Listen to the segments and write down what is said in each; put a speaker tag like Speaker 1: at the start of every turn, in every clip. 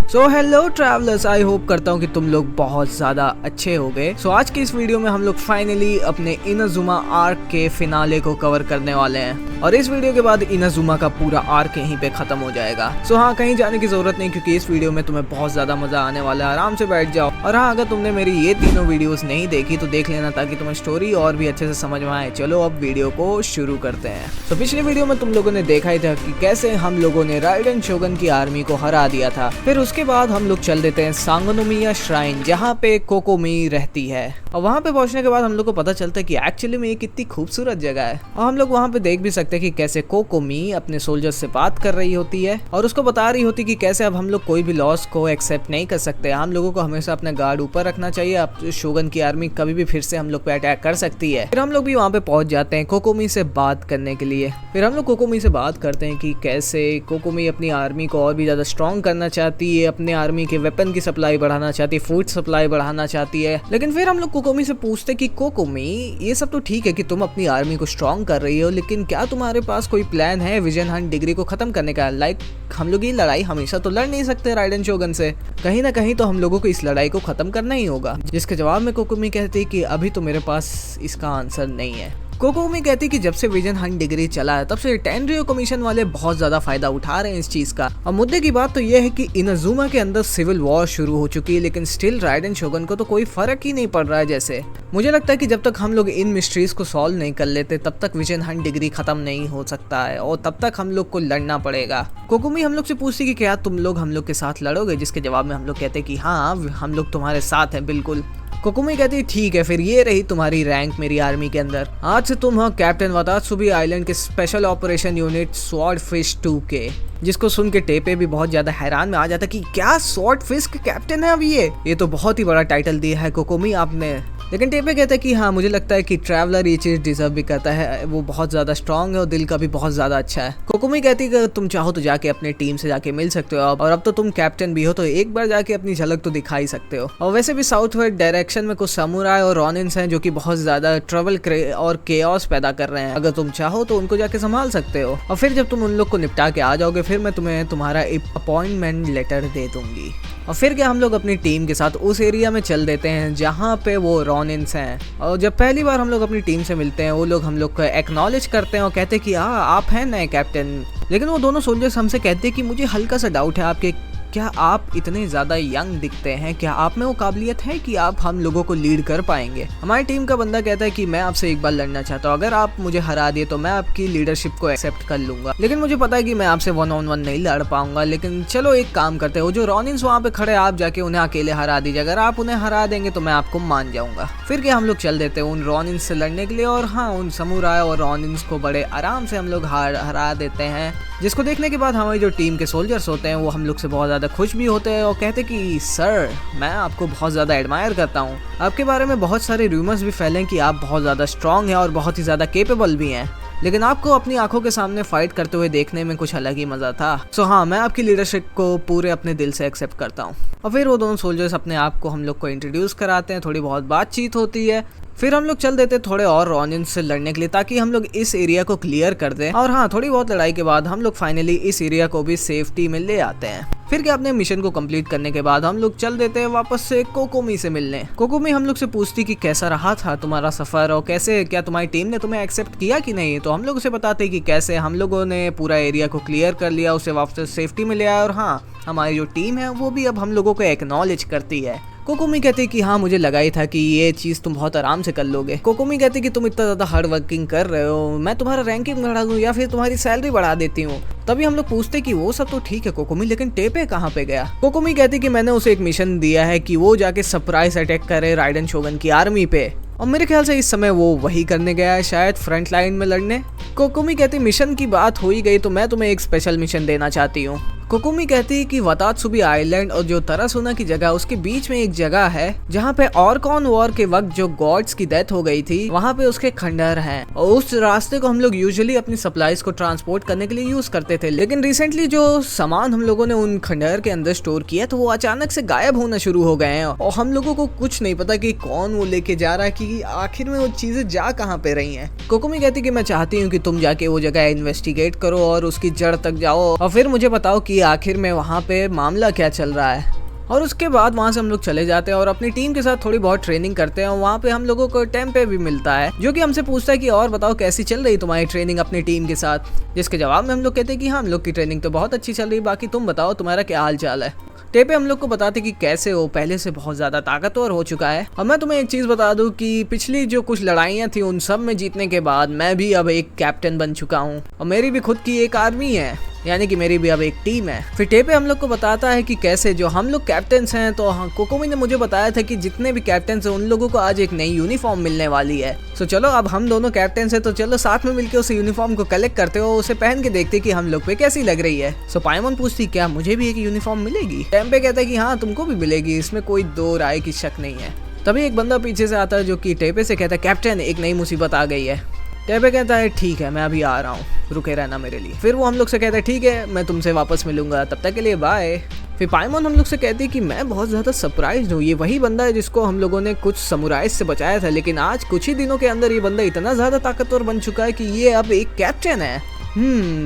Speaker 1: So hello travellers, I hope करता हूँ कि तुम लोग बहुत ज़्यादा अच्छे हो गए। सो आज की इस वीडियो में हम लोग फाइनली अपने इनाजुमा आर्क के फिनाले को कवर करने वाले हैं और इस वीडियो के बाद इनाजुमा का पूरा आर्क यहीं पे खत्म हो जाएगा। सो हाँ, कहीं जाने की जरूरत नहीं क्योंकि इस वीडियो में तुम्हें बहुत ज़्यादा मजा आने वाला है। आराम से बैठ जाओ और हाँ, अगर तुमने मेरी ये तीनों वीडियोस नहीं देखी तो देख लेना ताकि तुम्हें स्टोरी और भी अच्छे से समझ में आए। चलो अब वीडियो को शुरू करते हैं। तो पिछले वीडियो में तुम लोगों ने देखा ही था कि कैसे हम लोगों ने राइडेन शोगन की आर्मी को हरा दिया था। फिर उसके बाद हम लोग चल देते हैं सांगोनोमिया श्राइन जहाँ पे कोकोमी रहती है और वहाँ पे पहुँचने के बाद हम लोग को पता चलता है कि एक्चुअली में ये कितनी खूबसूरत जगह है और हम लोग वहाँ पे देख भी सकते हैं कि कैसे कोकोमी अपने सोल्जर्स से बात कर रही होती है और उसको बता रही होती कि कैसे अब हम लोग कोई भी लॉस को एक्सेप्ट नहीं कर सकते। हम लोगों को हमेशा अपना गार्ड ऊपर रखना चाहिए। अब शोगन की आर्मी कभी भी फिर से हम लोग पे अटैक कर सकती है। फिर हम लोग भी वहाँ पे पहुँच जाते हैं कोकोमी से बात करने के लिए। फिर हम लोग कोकोमी से बात करते हैं कि कैसे कोकोमी अपनी आर्मी को और भी ज़्यादा स्ट्रॉन्ग करना चाहती है, अपने आर्मी के वेपन की सप्लाई बढ़ाना चाहती है, फूड सप्लाई बढ़ाना चाहती है। लेकिन फिर हम लोग कोकोमी से पूछते कि कोकोमी, ये सब तो ठीक है कि तुम अपनी आर्मी को स्ट्रॉन्ग कर रही हो, लेकिन क्या तुम्हारे पास कोई प्लान है विजन हंट डिग्री को खत्म करने का? लाइक हम लोग ये लड़ाई हमेशा तो लड़ नहीं सकते राइडेन शोगन से, कहीं ना कहीं तो हम लोगों को इस लड़ाई को खत्म करना ही होगा। जिसके जवाब में कोकोमी कहती कि अभी तो मेरे पास इसका आंसर नहीं है। कोकोमी कहती कि जब से विजन हंट डिग्री चला है तब से टेनरियो कमीशन वाले बहुत ज्यादा फायदा उठा रहे हैं इस चीज का। और मुद्दे की बात तो यह है कि इनाजुमा के अंदर सिविल वॉर शुरू हो चुकी है, लेकिन स्टिल राइडेन शोगन को तो कोई फर्क ही नहीं पड़ रहा है। जैसे मुझे लगता है कि जब तक हम लोग इन मिस्ट्रीज को सॉल्व नहीं कर लेते तब तक विजन हंट डिग्री खत्म नहीं हो सकता है और तब तक हम लोग को लड़ना पड़ेगा। कोकोमी हम लोग से पूछती कि क्या तुम लोग हम लोग के साथ लड़ोगे? जिसके जवाब में हम लोग कहते कि हाँ, हम लोग तुम्हारे साथ हैं बिल्कुल। कोकोमी कहती ठीक है, फिर ये रही तुम्हारी रैंक मेरी आर्मी के अंदर। आज से तुम हो कैप्टन वतात्सुबी आइलैंड के स्पेशल ऑपरेशन यूनिट स्वॉर्डफिश 2 के। जिसको सुन के टेपे भी बहुत ज्यादा हैरान में आ जाता कि क्या स्वॉर्डफिश के कैप्टन है अब ये तो बहुत ही बड़ा टाइटल दिया है कोकोमी आपने। लेकिन टेपे कहता है कि हाँ, मुझे लगता है कि ट्रैवलर ये चीज डिजर्व भी करता है, वो बहुत ज्यादा स्ट्रांग है और दिल का भी बहुत ज्यादा अच्छा है। कोकोमी कहती है कि तुम चाहो तो जाके अपने टीम से जाके मिल सकते हो और अब तो तुम कैप्टन भी हो तो एक बार जाके अपनी झलक तो दिखा ही सकते हो। और वैसे भी साउथ वेस्ट डायरेक्शन में कुछ समुराई और रॉनिन्स हैं जो कि बहुत ज्यादा ट्रबल और केओस पैदा कर रहे हैं। अगर तुम चाहो तो उनको जाके संभाल सकते हो और फिर जब तुम उन लोग को निपटा के आ जाओगे फिर मैं तुम्हें तुम्हारा अपॉइंटमेंट लेटर दे दूंगी। और फिर क्या हम लोग अपनी टीम के साथ उस एरिया में चल देते हैं जहाँ पे वो रॉनिन्स हैं। और जब पहली बार हम लोग अपनी टीम से मिलते हैं वो लोग हम लोग को एक्नॉलेज करते हैं और कहते हैं कि हाँ, आप हैं नए कैप्टन। लेकिन वो दोनों सोल्जर्स हमसे कहते हैं कि मुझे हल्का सा डाउट है आपके, क्या आप इतने ज़्यादा यंग दिखते हैं? क्या आप में वो काबिलियत है कि आप हम लोगों को लीड कर पाएंगे? हमारी टीम का बंदा कहता है कि मैं आपसे एक बार लड़ना चाहता हूँ, अगर आप मुझे हरा दिए तो मैं आपकी लीडरशिप को एक्सेप्ट कर लूंगा, लेकिन मुझे पता है कि मैं आपसे 1-on-1 नहीं लड़ पाऊंगा। लेकिन चलो एक काम करते हैं, वो जो रॉनिन्स वहाँ पे खड़े आप जाके उन्हें अकेले हरा दीजिए, अगर आप उन्हें हरा देंगे तो मैं आपको मान जाऊंगा। फिर क्या हम लोग चल देते हैं उन रॉनिन्स से लड़ने के लिए और हाँ, उन समुराई और रॉनिन्स को बड़े आराम से हम लोग हरा देते हैं। जिसको देखने के बाद हमारी जो टीम के सोल्जर्स होते हैं वो हम लोग से बहुत ज़्यादा खुश भी होते हैं और कहते कि सर, मैं आपको बहुत ज़्यादा एडमायर करता हूँ। आपके बारे में बहुत सारे रूमर्स भी फैले कि आप बहुत ज़्यादा स्ट्रांग हैं और बहुत ही ज़्यादा केपेबल भी हैं, लेकिन आपको अपनी आंखों के सामने फाइट करते हुए देखने में कुछ अलग ही मज़ा था। सो हाँ, मैं आपकी लीडरशिप को पूरे अपने दिल से एक्सेप्ट करता हूँ। और फिर वो दोनों सोल्जर्स अपने आप को हम लोग को इंट्रोड्यूस कराते हैं, थोड़ी बहुत बातचीत होती है। फिर हम लोग चल देते थोड़े और रॉनिन्स से लड़ने के लिए ताकि हम लोग इस एरिया को क्लियर कर दें। और हाँ, थोड़ी बहुत लड़ाई के बाद हम लोग फाइनली इस एरिया को भी सेफ्टी में ले आते हैं। फिर क्या अपने मिशन को कंप्लीट करने के बाद हम लोग चल देते हैं वापस से कोकोमी से मिलने। कोकोमी हम लोग से पूछती कि कैसा रहा था तुम्हारा सफर और कैसे, क्या तुम्हारी टीम ने तुम्हें एक्सेप्ट किया कि नहीं? तो हम लोग उसे बताते कि कैसे हम लोगों ने पूरा एरिया को क्लियर कर लिया, उसे वापस सेफ्टी में ले आया और हाँ, हमारी जो टीम है वो भी अब हम लोगों को एक्नॉलेज करती है। कोकोमी कहती कि हाँ, मुझे लगा ही था कि ये चीज़ तुम बहुत आराम से कर लोगे। कोकोमी कहती कि तुम इतना ज़्यादा हार्ड वर्किंग कर रहे हो, मैं तुम्हारा रैंकिंग बढ़ा दूँ या फिर तुम्हारी सैलरी बढ़ा देती हूँ। तभी हम लोग पूछते कि वो सब तो ठीक है कोकोमी, लेकिन टेपे कहाँ पे गया? कोकोमी कहती कि मैंने उसे एक मिशन दिया है कि वो जाके सरप्राइज अटैक करे राइडेन शोगन की आर्मी पे और मेरे ख्याल से इस समय वो वही करने गया है, शायद फ्रंट लाइन में लड़ने। कोकोमी कहती मिशन की बात हो ही गई तो मैं तुम्हें एक स्पेशल मिशन देना चाहती हूँ। कोकोमी कहती है कि वतात्सुबी आइलैंड और जो तरासुना की जगह उसके बीच में एक जगह है जहाँ पे ऑर्कॉन वॉर के वक्त जो गॉड्स की डेथ हो गई थी वहाँ पे उसके खंडहर हैं और उस रास्ते को हम लोग यूजुअली अपनी सप्लाईज को ट्रांसपोर्ट करने के लिए यूज करते थे। लेकिन रिसेंटली जो सामान हम लोगों ने उन खंडहर के अंदर स्टोर किया तो वो अचानक से गायब होना शुरू हो गए हैं और हम लोगों को कुछ नहीं पता कि कौन वो लेके जा रहा है, कि आखिर में वो चीजें जा कहाँ पे रही हैं। कोकोमी कहती कि मैं चाहती हूँ कि तुम जाके वो जगह इन्वेस्टिगेट करो और उसकी जड़ तक जाओ और फिर मुझे बताओ कि कि आखिर में वहाँ पे मामला क्या चल रहा है। और उसके बाद वहाँ से हम लोग चले जाते हैं और अपनी टीम के साथ थोड़ी बहुत ट्रेनिंग करते हैं और वहाँ पे हम लोगों को टेम्पे भी मिलता है, जो कि हमसे पूछता है कि और बताओ कैसी चल रही तुम्हारी ट्रेनिंग अपनी टीम के साथ। जिसके जवाब में हम लोग कहते हैं कि हाँ, हम लोग की ट्रेनिंग तो बहुत अच्छी चल रही है, बाकी तुम बताओ तुम्हारा क्या हाल चाल है। टेपे हम लोग को बताते कि कैसे वो पहले से बहुत ज्यादा ताकतवर हो चुका है। और मैं तुम्हें एक चीज बता दूं कि पिछली जो कुछ लड़ाइयाँ थी उन सब में जीतने के बाद मैं भी अब एक कैप्टन बन चुका हूँ और मेरी भी खुद की एक आर्मी है, यानी कि मेरी भी अब एक टीम है। फिर टेपे हम लोग को बताता है कि कैसे जो हम लोग कैप्टन्स हैं, तो हाँ, कोकोमी ने मुझे बताया था कि जितने भी कैप्टन्स हैं उन लोगों को आज एक नई यूनिफॉर्म मिलने वाली है। सो चलो, अब हम दोनों कैप्टन्स हैं तो चलो साथ में मिलकर उस यूनिफॉर्म को कलेक्ट करते हो, उसे पहन के देखते कि हम लोग पे कैसी लग रही है। सो पाइमोन पूछती क्या मुझे भी एक यूनिफॉर्म मिलेगी। टेम्पे कहता है कि हाँ, तुमको भी मिलेगी, इसमें कोई दो राय की शक नहीं है। तभी एक बंदा पीछे से आता है जो कि टेपे से कहता है कैप्टन, एक नई मुसीबत आ गई है। टेपे कहता है ठीक है, मैं अभी आ रहा हूँ, रुके रहना मेरे लिए। फिर वो हम लोग से कहता है ठीक है, मैं तुमसे वापस मिलूंगा, तब तक के लिए बाय। फिर पाइमोन हम लोग से कहती है कि मैं बहुत ज़्यादा सरप्राइज हूँ, ये वही बंदा है जिसको हम लोगों ने कुछ समुराइज से बचाया था, लेकिन आज कुछ ही दिनों के अंदर ये बंदा इतना ज़्यादा ताकतवर बन चुका है कि ये अब एक कैप्टन है।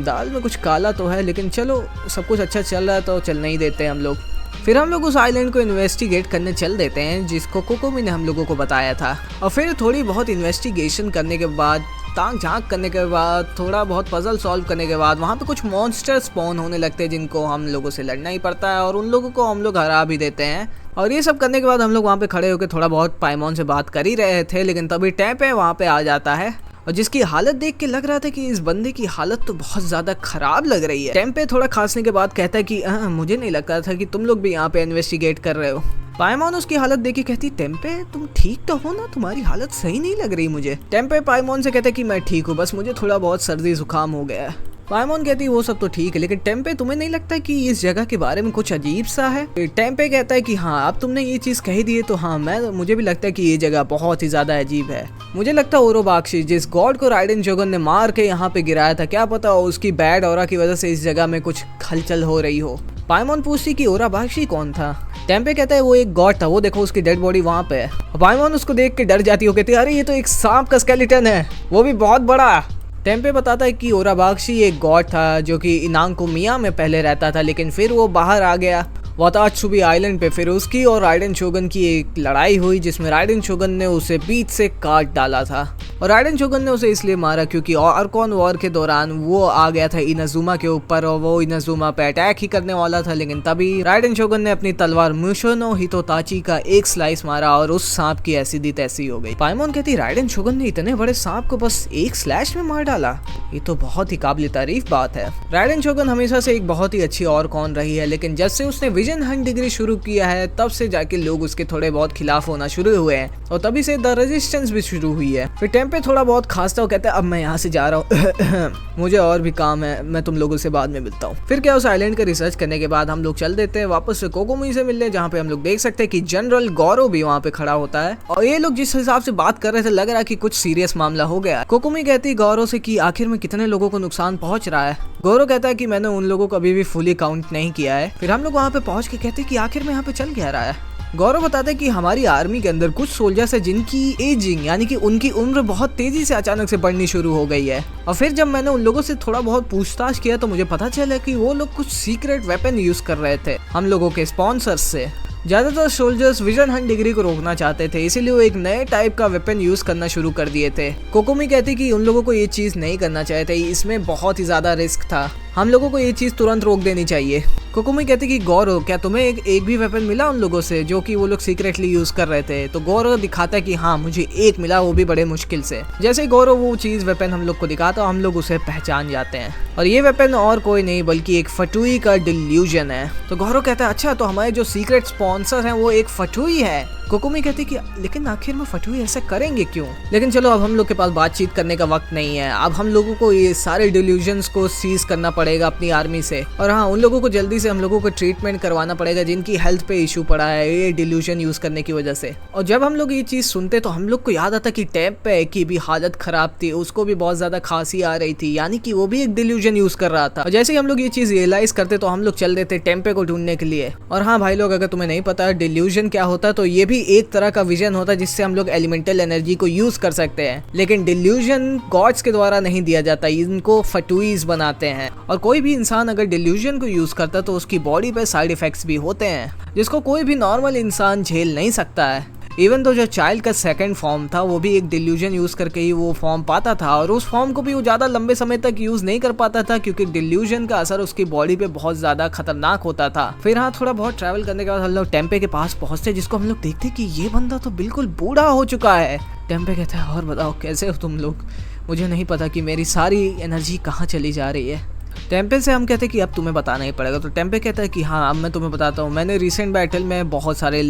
Speaker 1: दाल में कुछ काला तो है, लेकिन चलो सब कुछ अच्छा चल रहा है तो चलने ही देते हैं हम लोग। फिर हम लोग उस आइलैंड को इन्वेस्टिगेट करने चल देते हैं जिसको कोकोमी ने हम लोगों को बताया था। और फिर थोड़ी बहुत इन्वेस्टिगेशन करने के बाद, ताक झांक करने के बाद, थोड़ा बहुत पजल सॉल्व करने के बाद वहाँ पे कुछ मॉन्स्टर स्पॉन होने लगते हैं जिनको हम लोगों से लड़ना ही पड़ता है और उन लोगों को हम लोग हरा भी देते हैं। और ये सब करने के बाद हम लोग वहाँ पे खड़े होकर थोड़ा बहुत पाइमोन से बात कर ही रहे थे, लेकिन तभी टेम्पे वहाँ पे आ जाता है और जिसकी हालत देख के लग रहा था कि इस बंदे की हालत तो बहुत ज्यादा खराब लग रही है। टेम्पे थोड़ा खांसने के बाद कहता है कि मुझे नहीं लगता था कि तुम लोग भी यहाँ पे इन्वेस्टिगेट कर रहे हो। पाइमोन उसकी हालत देख के कहती टेम्पे तुम ठीक तो हो ना, तुम्हारी हालत सही नहीं लग रही मुझे। टेम्पे पाइमोन से कहते कि मैं ठीक हूँ, बस मुझे थोड़ा बहुत सर्दी जुकाम हो गया है। पाइमोन कहती वो सब तो ठीक है, लेकिन टेम्पे तुम्हें नहीं लगता कि इस जगह के बारे में कुछ अजीब सा है। टेम्पे कहता है कि हाँ, अब तुमने ये चीज कही दी है तो हाँ, मुझे भी लगता है कि ये जगह बहुत ही ज्यादा अजीब है। मुझे लगता है ओरोबाक्षी जिस गॉड को राइडेन शोगुन ने मार के यहाँ पे गिराया था, क्या पता उसकी बैड ऑरा की वजह से इस जगह में कुछ हलचल हो रही हो। पाइमोन पूछती कि ओरोबाक्षी कौन था। टेम्पे कहता है वो एक गॉड था, वो देखो उसकी डेड बॉडी वहाँ पे है। पाइमोन उसको देख के डर जाती है, कहती है अरे ये तो एक सांप का स्केलेटन है, वो भी बहुत बड़ा। टेम्पे बताता है कि ओराबाक्षी एक गॉड था जो कि इनांकोमिया में पहले रहता था, लेकिन फिर वो बाहर आ गया वातात्सुबी आइलैंड पे। फिर उसकी और राइडेन शोगुन की एक लड़ाई हुई जिसमें राइडेन शोगुन ने उसे बीच से काट डाला था और राइडेन शोगुन ने उसे इसलिए मारा क्योंकि आर्कोन वॉर के दौरान वो आ गया था इनाजुमा के ऊपर और वो इनाजुमा पे अटैक ही करने वाला था, लेकिन तभी राइडेन शोगुन ने अपनी तलवार मुशोनो हितोताची का एक स्लाइस मारा और उस सांप की ऐसी दी तैसी हो गई। पाइमोन कहती राइडेन शोगुन ने इतने बड़े सांप को बस एक स्लैश में मार डाला, ये तो बहुत ही काबिल तारीफ बात है। राइडेन शोगुन हमेशा से एक बहुत ही अच्छी आर्कोन रही है, लेकिन जब से उसने विजन हंट डिग्री शुरू किया है तब से जाके लोग उसके थोड़े बहुत खिलाफ होना शुरू हुए हैं और तभी से द रेजिस्टेंस भी शुरू हुई है। फिर टेम्पे थोड़ा बहुत खांसता हो कहता है अब मैं यहाँ से जा रहा हूँ मुझे और भी काम है, मैं तुम लोगों से बाद में मिलता हूँ। फिर क्या उस आइलैंड का रिसर्च करने के बाद हम लोग चल देते हैं वापस से कोकोमी से मिलने, जहाँ पे हम लोग देख सकते हैं कि जनरल गौरव भी वहाँ पे खड़ा होता है और ये लोग जिस हिसाब से बात कर रहे थे लग रहा है कि कुछ सीरियस मामला हो गया। कोकोमी कहती गौरव से कि आखिर में कितने लोगों को नुकसान पहुंच रहा है। गौरव कहता है कि मैंने उन लोगों को अभी भी फुली काउंट नहीं किया है। फिर हम लोग वहाँ पे पहुंच के कहते हैं कि आखिर में यहाँ पे चल क्या रहा है। गौरव बताते हैं कि हमारी आर्मी के अंदर कुछ सोल्जर्स है जिनकी एजिंग यानी कि उनकी उम्र बहुत तेजी से अचानक से बढ़नी शुरू हो गई है और फिर जब मैंने उन लोगों से थोड़ा बहुत पूछताछ किया तो मुझे पता चला कि वो लोग कुछ सीक्रेट वेपन यूज कर रहे थे हम लोगों के स्पॉन्सर्स से। ज्यादातर सोल्जर्स विजन हंट डिग्री को रोकना चाहते थे, इसीलिए वो एक नए टाइप का वेपन यूज करना शुरू कर दिए थे। कोकोमी कहती कि उन लोगों को ये चीज नहीं करना चाहिए था, इसमें बहुत ही ज्यादा रिस्क था, हम लोगों को ये चीज तुरंत रोक देनी चाहिए। कोकोमी कहती कि गौरव क्या तुम्हें एक भी वेपन मिला उन लोगों से जो कि वो लोग सीक्रेटली यूज कर रहे थे। तो गौरव दिखाता है कि हाँ मुझे एक मिला, वो भी बड़े मुश्किल से। जैसे गौरव वो चीज वेपन हम लोग को दिखाता हम लोग उसे पहचान जाते हैं और ये वेपन और कोई नहीं बल्कि एक फटुई का डिल्यूजन है। तो गौरव कहता है अच्छा तो हमारे जो सीक्रेट स्पॉन्सर हैं वो एक फटुई है। कोकोमी कहती कि लेकिन आखिर में फटुई ऐसा करेंगे क्यों। लेकिन चलो अब हम लोग के पास बातचीत करने का वक्त नहीं है, अब हम लोगों को ये सारे डिल्यूजन्स को सीज करना पड़ेगा अपनी आर्मी से और हाँ उन लोगों को जल्दी से हम लोगों को ट्रीटमेंट करवाना पड़ेगा जिनकी हेल्थ पे इशू पड़ा है ये डिल्यूजन यूज करने की वजह से। और जब हम लोग ये चीज सुनते तो हम लोग को याद आता कि टेम्पे की भी हालत खराब थी, उसको भी बहुत ज्यादा खांसी आ रही थी, यानी कि वो भी एक डिल्यूजन यूज कर रहा था। और जैसे ही हम लोग ये चीज रियलाइज करते तो हम लोग चल देते टेम्पे को ढूंढने के लिए। और हाँ भाई लोग, अगर तुम्हें नहीं पता डिल्यूजन क्या होता है तो ये भी एक तरह का विजन होता है जिससे हम लोग एलिमेंटल एनर्जी को यूज कर सकते हैं, लेकिन डिल्यूजन गॉड्स के द्वारा नहीं दिया जाता, इनको फटुईज बनाते हैं। और कोई भी इंसान अगर डिल्यूजन को यूज करता है तो उसकी बॉडी पे साइड इफेक्ट्स भी होते हैं जिसको कोई भी नॉर्मल इंसान झेल नहीं सकता है। इवन तो जो चाइल्ड का सेकंड फॉर्म था वो भी एक डिल्यूजन यूज करके ही वो फॉर्म पाता था, और उस फॉर्म को भी वो ज़्यादा लंबे समय तक यूज नहीं कर पाता था क्योंकि डिल्यूजन का असर उसकी बॉडी पे बहुत ज़्यादा खतरनाक होता था। फिर हाँ, थोड़ा बहुत ट्रैवल करने के बाद हम लोग टेम्पे के पास पहुंचते, जिसको हम लोग देखते कि ये बंदा तो बिल्कुल बूढ़ा हो चुका है। टेम्पे कहता है, और बताओ कैसे हो तुम लोग, मुझे नहीं पता कि मेरी सारी एनर्जी कहाँ चली जा रही है। टेम्पे से हम कहते हैं कि अब तुम्हें बताना ही पड़ेगा। तो टेम्पे कहता है कि हाँ, अब मैं तुम्हें बताता हूँ, मैंने रिसेंट बैटल में बहुत सारे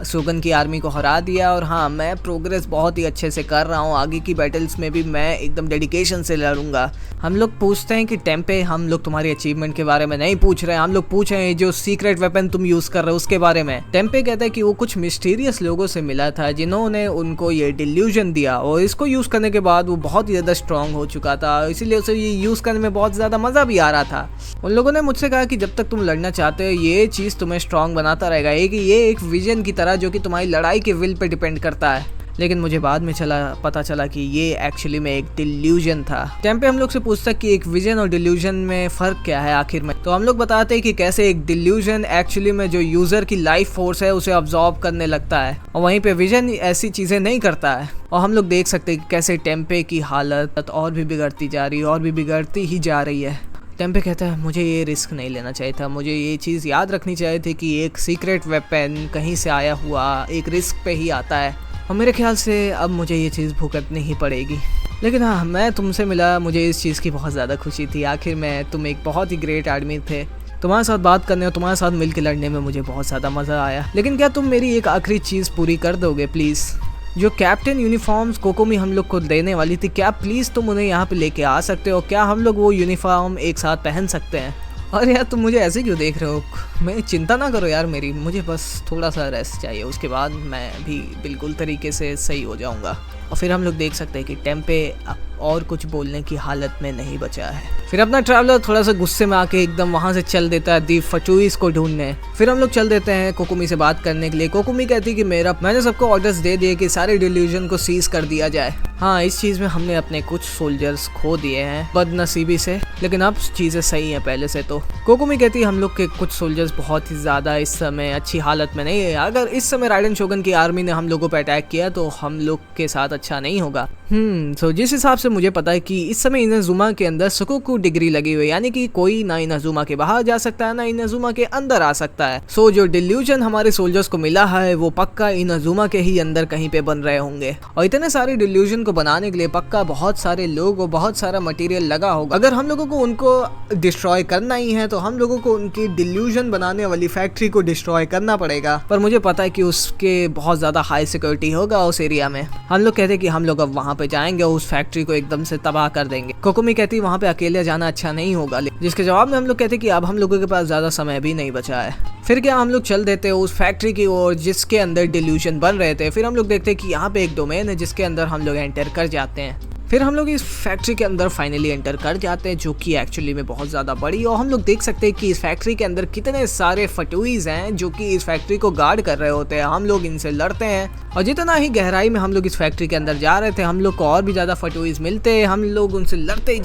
Speaker 1: शोगन की आर्मी को हरा दिया, और हाँ, मैं प्रोग्रेस बहुत ही अच्छे से कर रहा हूँ, आगे की बैटल्स में भी मैं एकदम डेडिकेशन से लड़ूंगा। हम लोग पूछते हैं कि टेम्पे, हम लोग तुम्हारी अचीवमेंट के बारे में नहीं पूछ रहे हैं, हम लोग पूछ रहे हैं जो सीक्रेट वेपन तुम यूज़ कर रहे हो उसके बारे में। टेम्पे कहता है कि वो कुछ मिस्टीरियस लोगों से मिला था जिन्होंने उनको ये डिल्यूजन दिया, और इसको यूज़ करने के बाद वो बहुत ही ज़्यादा स्ट्रांग हो चुका था, इसीलिए उसे ये यूज़ करने में बहुत ज़्यादा मज़ा भी आ रहा था। उन लोगों ने मुझसे कहा कि जब तक तुम लड़ना चाहते हो ये चीज़ तुम्हें स्ट्रांग बनाता रहेगा, ये एक विजन की तरह जो कि तुम्हारी लड़ाई के विल पे डिपेंड करता है। लेकिन मुझे बाद में पता चला कि ये एक्चुअली में एक डिल्यूजन था। टेम्पे हम लोग से पूछता कि एक विजन और डिल्यूजन में फ़र्क क्या है आखिर में। तो हम लोग बताते हैं कि कैसे एक डिल्यूजन एक्चुअली में जो यूज़र की लाइफ फोर्स है उसे अब्जॉर्ब करने लगता है, और वहीं पे विजन ऐसी चीज़ें नहीं करता है। और हम लोग देख सकते हैं कि कैसे टेम्पे की हालत और भी बिगड़ती जा रही है, और भी बिगड़ती ही जा रही है। टेम्पे कहता है, मुझे ये रिस्क नहीं लेना चाहिए था, मुझे ये चीज़ याद रखनी चाहिए थी कि एक सीक्रेट वेपन कहीं से आया हुआ एक रिस्क पे ही आता है, और मेरे ख्याल से अब मुझे ये चीज़ भुगतनी ही पड़ेगी। लेकिन हाँ, मैं तुमसे मिला, मुझे इस चीज़ की बहुत ज़्यादा खुशी थी। आखिर में तुम एक बहुत ही ग्रेट आदमी थे, तुम्हारे साथ बात करने और तुम्हारे साथ मिलकर लड़ने में मुझे बहुत ज़्यादा मज़ा आया। लेकिन क्या तुम मेरी एक आखिरी चीज़ पूरी कर दोगे प्लीज़? जो कैप्टन यूनिफॉर्म्स कोकोमी हम लोग को देने वाली थी, क्या प्लीज़ तुम उन्हें यहाँ पे लेके आ सकते हो? क्या हम लोग वो यूनिफॉर्म एक साथ पहन सकते हैं? और यार, तुम मुझे ऐसे क्यों देख रहे हो? मैं चिंता ना करो यार मेरी, मुझे बस थोड़ा सा रेस्ट चाहिए, उसके बाद मैं भी बिल्कुल तरीके से सही हो जाऊँगा। और फिर हम लोग देख सकते हैं कि टेम्पे और कुछ बोलने की हालत में नहीं बचा है। फिर अपना ट्रैवलर थोड़ा सा गुस्से में आके एकदम वहाँ से चल देता है दी फटुइस को ढूंढने। फिर हम लोग चल देते हैं कोकोमी से बात करने के लिए। कोकोमी कहती है कि मैंने सबको ऑर्डर्स दे दिए कि सारे डिल्यूजन को सीज कर दिया जाए। हाँ, इस चीज़ में हमने अपने कुछ सोल्जर्स खो दिए हैं बदनसीबी से, लेकिन अब चीज़ें सही हैं पहले से। तो कोकोमी कहती है हम लोग के कुछ सोल्जर्स बहुत ही ज़्यादा इस समय अच्छी हालत में नहीं है। अगर इस समय राइडन शोगन की आर्मी ने हम लोगों पर अटैक किया तो हम लोग के साथ अच्छा नहीं होगा। तो जिस हिसाब से मुझे पता है कि इस समय इनाजुमा के अंदर सुकोकू डिग्री लगी हुई है, यानी कि कोई ना इनाजुमा के बाहर जा सकता है ना इनाजुमा के अंदर आ सकता है। सो जो डिल्यूजन हमारे सोल्जर्स को मिला है वो पक्का इनाजुमा के ही अंदर कहीं पे बन रहे होंगे, और इतने सारे डिल्यूजन को बनाने के लिए पक्का बहुत सारे लोग और बहुत सारा मटेरियल लगा होगा। अगर हम लोगों को उनको डिस्ट्रॉय करना ही है तो हम लोगों को उनकी डिल्यूजन बनाने वाली फैक्ट्री को डिस्ट्रॉय करना पड़ेगा, पर मुझे पता है कि उसके बहुत ज्यादा हाई सिक्योरिटी होगा उस एरिया में। हम लोग कहते हैं कि हम लोग अब वहाँ पे जाएंगे और उस फैक्ट्री को एकदम से तबाह कर देंगे। कोकोमी कहती है वहाँ पे अकेले जाना अच्छा नहीं होगा, जिसके जवाब में हम लोग कहते हैं कि अब हम लोगों के पास ज्यादा समय भी नहीं बचा है। फिर क्या हम लोग चल देते हैं उस फैक्ट्री की ओर जिसके अंदर डिल्यूजन बन रहे थे। फिर हम लोग देखते हैं कि यहाँ पे एक डोमेन है जिसके अंदर हम लोग एंटर कर जाते हैं। फिर हम लोग इस फैक्ट्री के अंदर फाइनली एंटर कर जाते हैं, जो कि एक्चुअली में बहुत ज़्यादा बड़ी, और हम लोग देख सकते हैं कि इस फैक्ट्री के अंदर कितने सारे फटुइज हैं जो कि इस फैक्ट्री को गार्ड कर रहे होते हैं। हम लोग इनसे लड़ते हैं, और जितना ही गहराई में हम लोग इस फैक्ट्री के अंदर जा रहे थे हम लोग को और भी ज़्यादा फटुइज मिलते। हम लोग उनसे लड़ते ही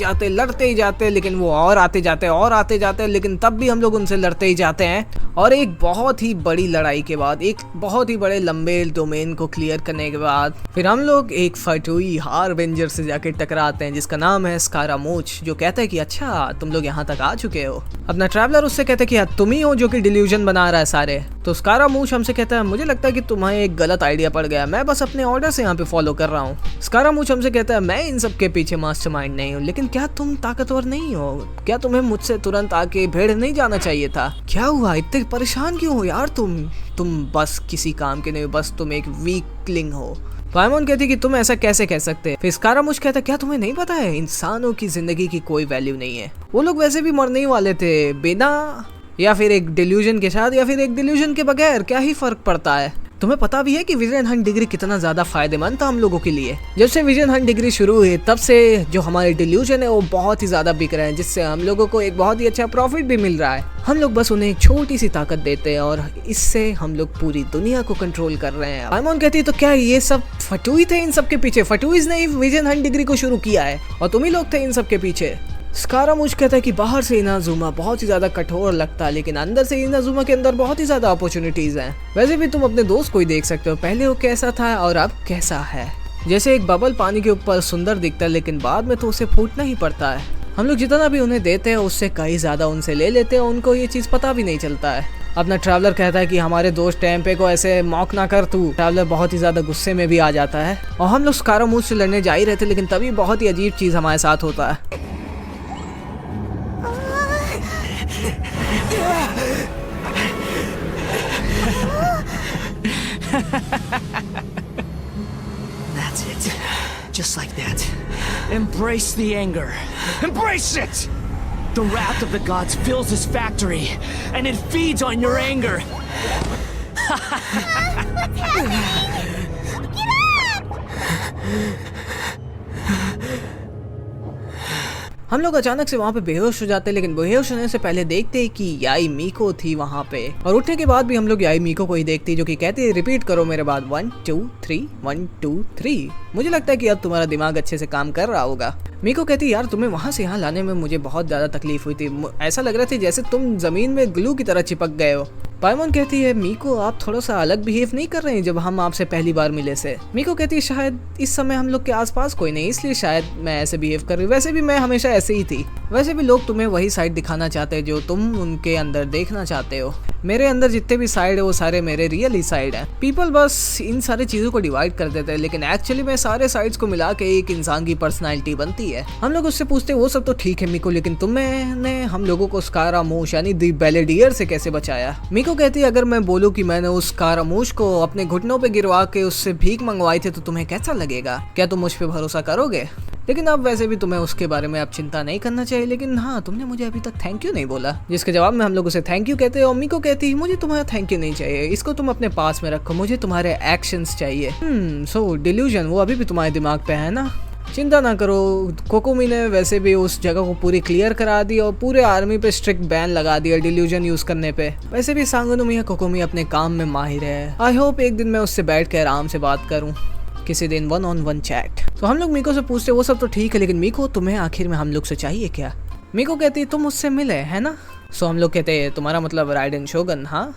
Speaker 1: जाते, लेकिन वो और आते जाते, लेकिन तब भी हम लोग उनसे लड़ते ही जाते हैं। और एक बहुत ही बड़ी लड़ाई के बाद, एक बहुत ही बड़े लंबे डोमेन को क्लियर करने के बाद, फिर हम लोग एक फटुई हारबिंजर से जाके टकराते हैं जिसका नाम है स्कारामूच, जो कहता है कि अच्छा तुम लोग यहाँ तक आ चुके हो। अपना ट्रैवलर उससे कहता है कि तुम ही हो जो कि डिल्यूजन बना रहा है सारे। तो स्कारामूच हमसे कहता है मुझे लगता है कि तुम्हें एक गलत आइडिया पड़ गया, मैं बस अपने ऑर्डर से यहाँ पे फॉलो कर रहा हूँ। स्कारामूच हमसे कहता है मैं इन सब के पीछे मास्टरमाइंड नहीं हूँ, लेकिन क्या तुम ताकतवर नहीं हो? क्या तुम्हें मुझसे तुरंत आके भेड़ नहीं जाना चाहिए था? क्या हुआ, इतने परेशान क्यों हो यार तुम बस किसी काम के नहीं, बस तुम एक वीकलिंग हो। पाइमोन कहती कि तुम ऐसा कैसे कह सकते हैं। फिर स्कारामूच कहता क्या तुम्हें नहीं पता है इंसानों की जिंदगी की कोई वैल्यू नहीं है, वो लोग वैसे भी मरने ही वाले थे, बिना या फिर एक डिल्यूजन के साथ या फिर एक डिल्यूजन के बगैर क्या ही फर्क पड़ता है। तुम्हें पता भी है कि विजन हंट डिग्री कितना ज्यादा फायदेमंद था हम लोगों के लिए। जब से विजन हंट डिग्री शुरू हुई तब से जो हमारे डिल्यूजन है वो बहुत ही ज्यादा बिक रहे हैं, जिससे हम लोगों को एक बहुत ही अच्छा प्रॉफिट भी मिल रहा है। हम लोग बस उन्हें एक छोटी सी ताकत देते हैं और इससे हम लोग पूरी दुनिया को कंट्रोल कर रहे हैं। पाइमोन कहती है तो क्या ये सब फटुई थे इन सब के पीछे? फटुइज ने विजन हंट डिग्री को शुरू किया है और तुम ही लोग थे इन सब के पीछे। स्कारामूश कहता है कि बाहर से इनाजुमा बहुत ही ज्यादा कठोर लगता है, लेकिन अंदर से इनाजुमा के अंदर बहुत ही ज्यादा अपॉर्चुनिटीज हैं। वैसे भी तुम अपने दोस्त को ही देख सकते हो, पहले वो कैसा था और अब कैसा है। जैसे एक बबल पानी के ऊपर सुंदर दिखता है, लेकिन बाद में तो उसे फूटना ही पड़ता है। हम लोग जितना भी उन्हें देते हैं उससे कई ज्यादा उनसे ले लेते हैं, उनको ये चीज पता भी नहीं चलता है। अपना ट्रैवलर कहता है कि हमारे दोस्त टेम्पे को ऐसे मॉक ना कर तू। ट्रैवलर बहुत ही ज्यादा गुस्से में भी आ जाता है और हम लोग स्कारामूश से लड़ने जा ही रहे थे, लेकिन तभी बहुत ही अजीब चीज हमारे साथ होता है।
Speaker 2: That's it. Just like that. Embrace the anger. Embrace it! The wrath of the gods fills this factory, and it feeds on your anger.
Speaker 1: हम लोग अचानक से वहाँ पे बेहोश हो जाते हैं, लेकिन बेहोश होने से पहले देखते हैं कि याई मीको थी वहाँ पे। और उठने के बाद भी हम लोग याई मीको को ही देखते हैं, जो कि कहती है रिपीट करो मेरे बाद 1 2 3 1 2 3। मुझे लगता है कि अब तुम्हारा दिमाग अच्छे से काम कर रहा होगा। मीको कहती है यार तुम्हें वहाँ से यहाँ लाने में मुझे बहुत ज्यादा तकलीफ हुई थी, ऐसा लग रहा था जैसे तुम जमीन में ग्लू की तरह चिपक गए हो। पाइमोन कहती है मीको आप थोड़ा सा अलग बिहेव नहीं कर रहे हैं जब हम आपसे पहली बार मिले से। मीको कहती है शायद इस समय हम लोग के आसपास कोई नहीं, इसलिए शायद मैं ऐसे बिहेव कर रही हूँ। वैसे भी मैं हमेशा ऐसे ही थी। वैसे भी लोग तुम्हें वही साइड दिखाना चाहते हैं जो तुम उनके अंदर देखना चाहते हो। मेरे अंदर जितने भी साइड है वो सारे मेरे रियल ही साइड है। पीपल बस इन सारी चीजों को डिवाइड कर देते हैं, लेकिन एक्चुअली में सारे साइड्स को मिला के एक इंसान की पर्सनालिटी बनती है। हम लोग उससे पूछते हैं वो सब तो ठीक है मीको, लेकिन तुमने हम लोगों को स्कारामूश यानी दी बेलेडियर से कैसे बचाया। मीको कहती है अगर मैं बोलूं कि मैंने उस स्कारामूश को अपने घुटनों पे गिरवा के उससे भीख मंगवाई थी तो तुम्हें कैसा लगेगा? क्या तुम मुझ पे भरोसा करोगे? लेकिन अब वैसे भी तुम्हें उसके बारे में अब चिंता नहीं करना चाहिए, लेकिन हाँ तुमने मुझे अभी तक थैंक यू नहीं बोला। जिसके जवाब में हम लोग उसे थैंक यू कहते हैं और मीको कहती है मुझे तुम्हारा थैंक यू नहीं चाहिए, इसको तुम अपने पास में रखो, मुझे तुम्हारे एक्शंस चाहिए। सो डिल्यूजन वो अभी भी तुम्हारे दिमाग पे है ना? चिंता ना करो, कोकोमी ने वैसे भी उस जगह को पूरी क्लियर करा दी और पूरे आर्मी पे स्ट्रिक्ट बैन लगा दिया डिल्यूजन यूज करने पे। वैसे भी सांगोनोमिया कोकोमी अपने काम में माहिर है। आई होप एक दिन मैं उससे बैठ कर आराम से बात करूं, किसी दिन 1-on-1 चैट। तो हम लोग मीको से पूछते वो सब तो ठीक है, लेकिन मीको तुम्हें आखिर में हम लोग से चाहिए क्या? मीको कहती है तुम मुझसे मिले है ना? सो हम लोग कहते हैं तुम्हारा मतलब राइडेन शोगन? हाँ।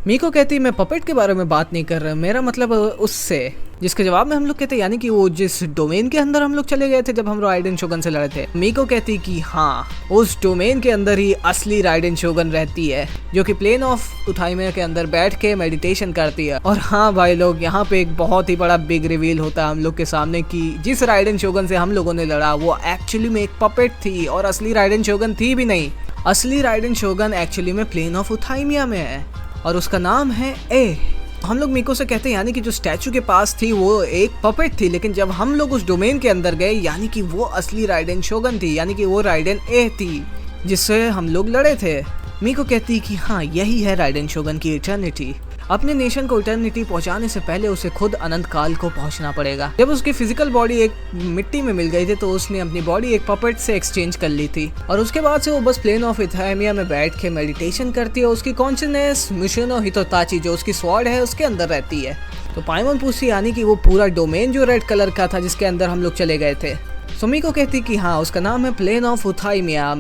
Speaker 1: मीको कहती है मैं पपेट के बारे में बात नहीं कर रहा, मेरा मतलब उससे। जिसके जवाब में हम लोग कहते हैं यानी कि वो जिस डोमेन के अंदर हम लोग चले गए थे जब हम राइडेन शोगन से लड़े थे। मीको कहती कि हाँ उस डोमेन के अंदर ही असली राइडेन शोगन रहती है, जो कि प्लेन ऑफ उथाइमिया के अंदर बैठ के मेडिटेशन करती है। और हाँ भाई लोग यहाँ पे एक बहुत ही बड़ा बिग रिवील होता है हम लोग के सामने कि जिस राइडेन शोगन से हम लोगों ने लड़ा वो एक्चुअली में एक पपेट थी और असली राइडेन शोगन थी भी नहीं। असली राइडेन शोगन एक्चुअली में प्लेन ऑफ उथाइमिया में है और उसका नाम है ए। हम लोग मीको से कहते हैं यानी कि जो स्टैचू के पास थी वो एक पपेट थी, लेकिन जब हम लोग उस डोमेन के अंदर गए यानी कि वो असली राइडेन शोगन थी, यानी कि वो राइडेन ए थी जिससे हम लोग लड़े थे। मीको कहती कि हाँ यही है राइडेन शोगन की इटर्निटी। अपने नेशन को इटर्निटी पहुंचाने से पहले उसे खुद अनंत काल को पहुंचना पड़ेगा। जब उसकी फिजिकल बॉडी एक मिट्टी में मिल गई थी तो उसने अपनी बॉडी एक पपेट से एक्सचेंज कर ली थी और उसके बाद से वो बस प्लेन ऑफ उथाइमिया में बैठ के मेडिटेशन करती है। उसकी कॉन्शियसनेस मिशुनो हितोताची जो उसकी स्वॉर्ड है उसके अंदर रहती है। तो पाइमोन पूछती यानी कि वो पूरा डोमेन जो रेड कलर का था जिसके अंदर हम लोग चले गए थे। सुमीको कहती कि हाँ उसका नाम है प्लेन ऑफ उथाइमिया,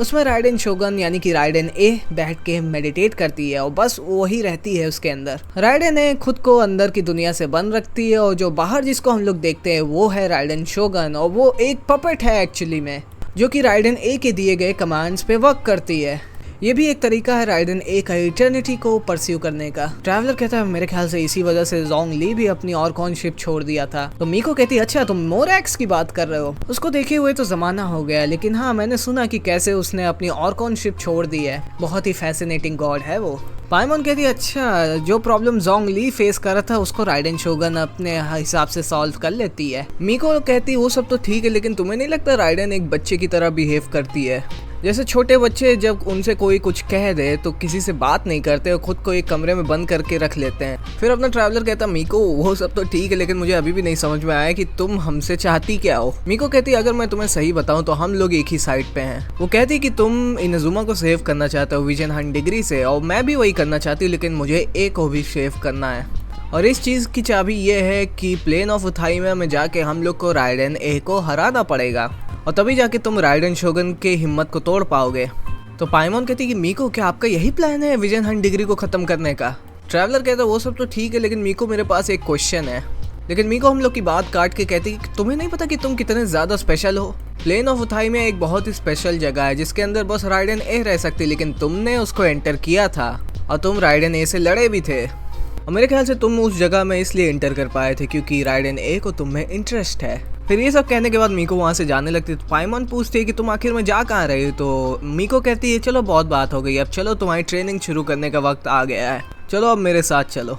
Speaker 1: उसमें राइडेन शोगन यानी कि राइडेन ए बैठ के मेडिटेट करती है और बस वही रहती है उसके अंदर। राइडेन ए खुद को अंदर की दुनिया से बंद रखती है और जो बाहर जिसको हम लोग देखते हैं वो है राइडेन शोगन और वो एक पपेट है एक्चुअली में, जो कि राइडेन ए के दिए गए कमांड्स पे वर्क करती है। ये भी एक तरीका है राइडेन ए का इटर्निटी को परस्यू करने का। ट्रैवलर कहता है मेरे ख्याल से इसी वजह से जोंग ली भी अपनी और कौन शिप छोड़ दिया था। तो मीको कहती है अच्छा तुम मोरैक्स की बात कर रहे हो, उसको देखे हुए तो जमाना हो गया, लेकिन हाँ मैंने सुना कि कैसे उसने अपनी और कौन शिप छोड़ दी है, बहुत ही फैसिनेटिंग गॉड है वो। पाइमोन कहती है अच्छा जो प्रॉब्लम जोंग ली फेस कर रहा था उसको राइडेन शोगन अपने हिसाब से सॉल्व कर लेती है। मीको कहती है वो सब तो ठीक है, लेकिन तुम्हें नहीं लगता राइडेन एक बच्चे की तरह बिहेव करती है? जैसे छोटे बच्चे जब उनसे कोई कुछ कह दे तो किसी से बात नहीं करते और खुद को एक कमरे में बंद करके रख लेते हैं। फिर अपना ट्रैवलर कहता मीको वो सब तो ठीक है, लेकिन मुझे अभी भी नहीं समझ में आया कि तुम हमसे चाहती क्या हो। मीको कहती अगर मैं तुम्हें सही बताऊं तो हम लोग एक ही साइड पे हैं। वो कहती कि तुम इनाजुमा को सेव करना चाहते हो विजन 100 डिग्री से और मैं भी वही करना चाहती हूँ, लेकिन मुझे ए को भी सेव करना है। और इस चीज़ की चाबी ये है कि प्लेन ऑफ उथाइमिया में जाके हम लोग को राइडेन ए को हराना पड़ेगा। और तभी जाके तुम राइडन शोगन के हिम्मत को तोड़ पाओगे। तो पाइमॉन कहती कि मीको क्या आपका यही प्लान है विजन हंट डिग्री को खत्म करने का? ट्रैवलर कहता वो सब तो ठीक है, लेकिन मीको मेरे पास एक क्वेश्चन है। लेकिन मीको हम लोग की बात काट के कहती कि तुम्हें नहीं पता कि तुम कितने ज्यादा स्पेशल हो? प्लेन ऑफ उथाइमिया एक बहुत ही स्पेशल जगह है जिसके अंदर बस राइडन ए रह सकती, लेकिन तुमने उसको एंटर किया था और तुम राइडन ए से लड़े भी थे। और मेरे ख्याल से तुम उस जगह में इसलिए एंटर कर पाए थे क्योंकि राइडन ए को तुम में इंटरेस्ट है। फिर ये सब कहने के बाद मीको वहाँ से जाने लगती है। तो पाइमॉन पूछती है कि तुम आखिर में जा कहाँ रही हो? तो मीको कहती है चलो बहुत बात हो गई, अब चलो तुम्हारी ट्रेनिंग शुरू करने का वक्त आ गया है, चलो अब मेरे साथ चलो।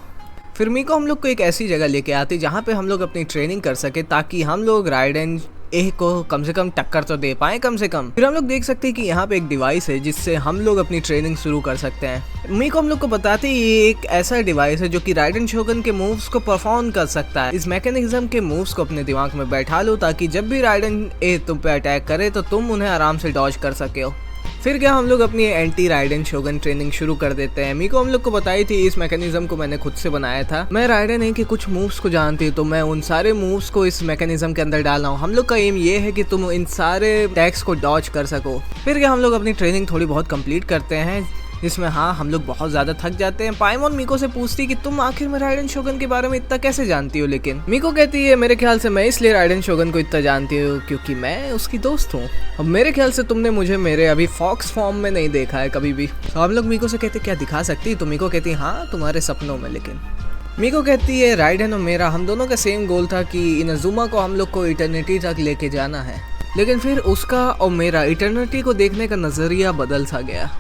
Speaker 1: फिर मीको हम लोग को एक ऐसी जगह लेके आती जहाँ पे हम लोग अपनी ट्रेनिंग कर सके ताकि हम लोग राइडन ए को कम से कम टक्कर तो दे पाए कम से कम। फिर हम लोग देख सकते हैं कि यहाँ पे एक डिवाइस है जिससे हम लोग अपनी ट्रेनिंग शुरू कर सकते हैं। मीको हम लोग को बताते हैं ये एक ऐसा डिवाइस है जो कि राइडन शोगन के मूव्स को परफॉर्म कर सकता है। इस मैकेनिज्म के मूव्स को अपने दिमाग में बैठा लो ताकि जब भी राइडन ए तुम पे अटैक करे तो तुम उन्हें आराम से डॉज कर सके हो। फिर क्या हम लोग अपनी एंटी राइडन शोगन ट्रेनिंग शुरू कर देते हैं। मीको हम लोग को बताई थी इस मैकेनिज्म को मैंने खुद से बनाया था। मैं राइडन ए के कुछ मूव्स को जानती हूँ तो मैं उन सारे मूव्स को इस मैकेनिज्म के अंदर डाल रहा हूँ। हम लोग का एम ये है कि तुम इन सारे अटैक्स को डॉज कर सको। फिर क्या हम लोग अपनी ट्रेनिंग थोड़ी बहुत कंप्लीट करते हैं जिसमें हम लोग बहुत ज़्यादा थक जाते हैं। पाइमॉन मीको से पूछती कि तुम आखिर में राइडन शोगन के बारे में इतना कैसे जानती हो? लेकिन मीको कहती है मेरे ख्याल से मैं इसलिए राइडन शोगन को इतना जानती हूँ क्योंकि मैं उसकी दोस्त हूँ। अब मेरे ख्याल से तुमने मुझे मेरे अभी फॉक्स फॉर्म में नहीं देखा है कभी भी। तो हम लोग मीको से कहते क्या दिखा सकती? तो मीको कहती हाँ तुम्हारे सपनों में। लेकिन मीको कहती है राइडन और मेरा हम दोनों का सेम गोल था कि इनाजुमा को हम लोग को इटर्निटी तक लेके जाना है, लेकिन फिर उसका और मेरा इटर्निटी को देखने का नज़रिया बदल सा गया